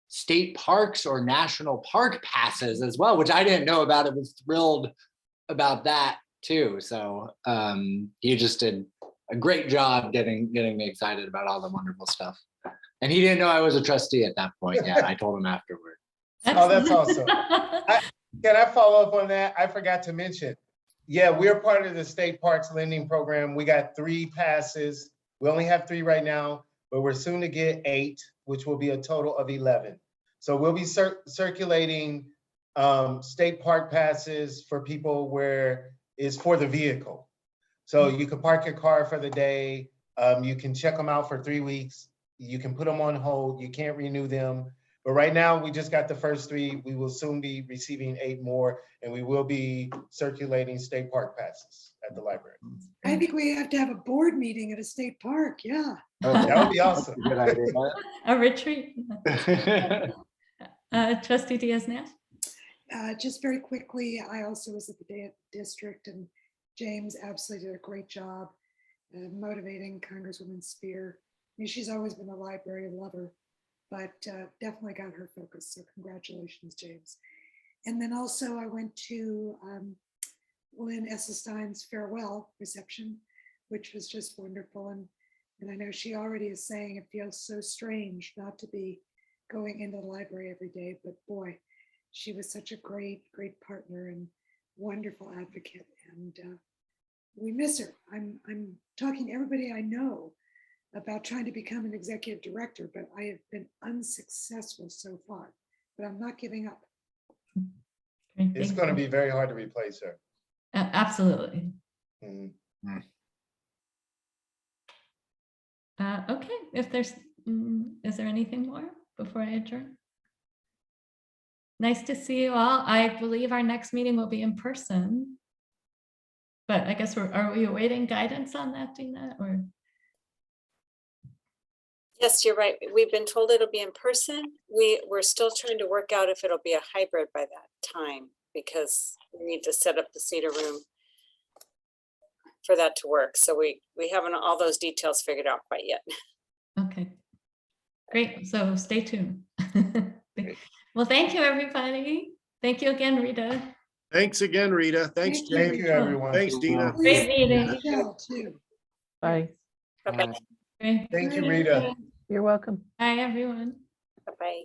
state parks or national park passes as well, which I didn't know about. I was thrilled about that too. So he just did a great job getting me excited about all the wonderful stuff. And he didn't know I was a trustee at that point. Yeah, I told him afterward. Oh, that's awesome. Can I follow up on that? I forgot to mention. Yeah, we're part of the state parks lending program. We got 3 passes. We only have 3 right now, but we're soon to get 8, which will be a total of 11. So we'll be circulating state park passes for people where it's for the vehicle. So you can park your car for the day. You can check them out for 3 weeks. You can put them on hold. You can't renew them. But right now, we just got the first 3. We will soon be receiving 8 more, and we will be circulating state park passes at the library. I think we have to have a board meeting at a state park. Yeah. That would be awesome. Good idea. A retreat. Trustee Diaz-Nash? Just very quickly, I also was at the district, and James absolutely did a great job motivating Congresswoman Spear. I mean, she's always been a library lover, but definitely got her focus. So congratulations, James. And then also I went to Lynn Esselstein's farewell reception, which was just wonderful. And I know she already is saying it feels so strange not to be going into the library every day, but boy, she was such a great partner and wonderful advocate. And we miss her. I'm talking to everybody I know about trying to become an executive director, but I have been unsuccessful so far, but I'm not giving up. It's going to be very hard to replace her. Absolutely. Mm-hmm. Okay, if there's, is there anything more before I adjourn? Nice to see you all. I believe our next meeting will be in person, but I guess are we awaiting guidance on that, Dina, or? Yes, you're right. We've been told it'll be in person. We're still trying to work out if it'll be a hybrid by that time, because we need to set up the Cedar room for that to work. So we haven't all those details figured out quite yet. Okay, great. So stay tuned. Well, thank you, everybody. Thank you again, Rita. Thanks again, Rita. Thanks, Thank you, everyone. Thanks, Dina. Great meeting. Michelle, too. Bye. Bye-bye. Great. Thank you, Rita. You're welcome. Bye, everyone. Bye-bye.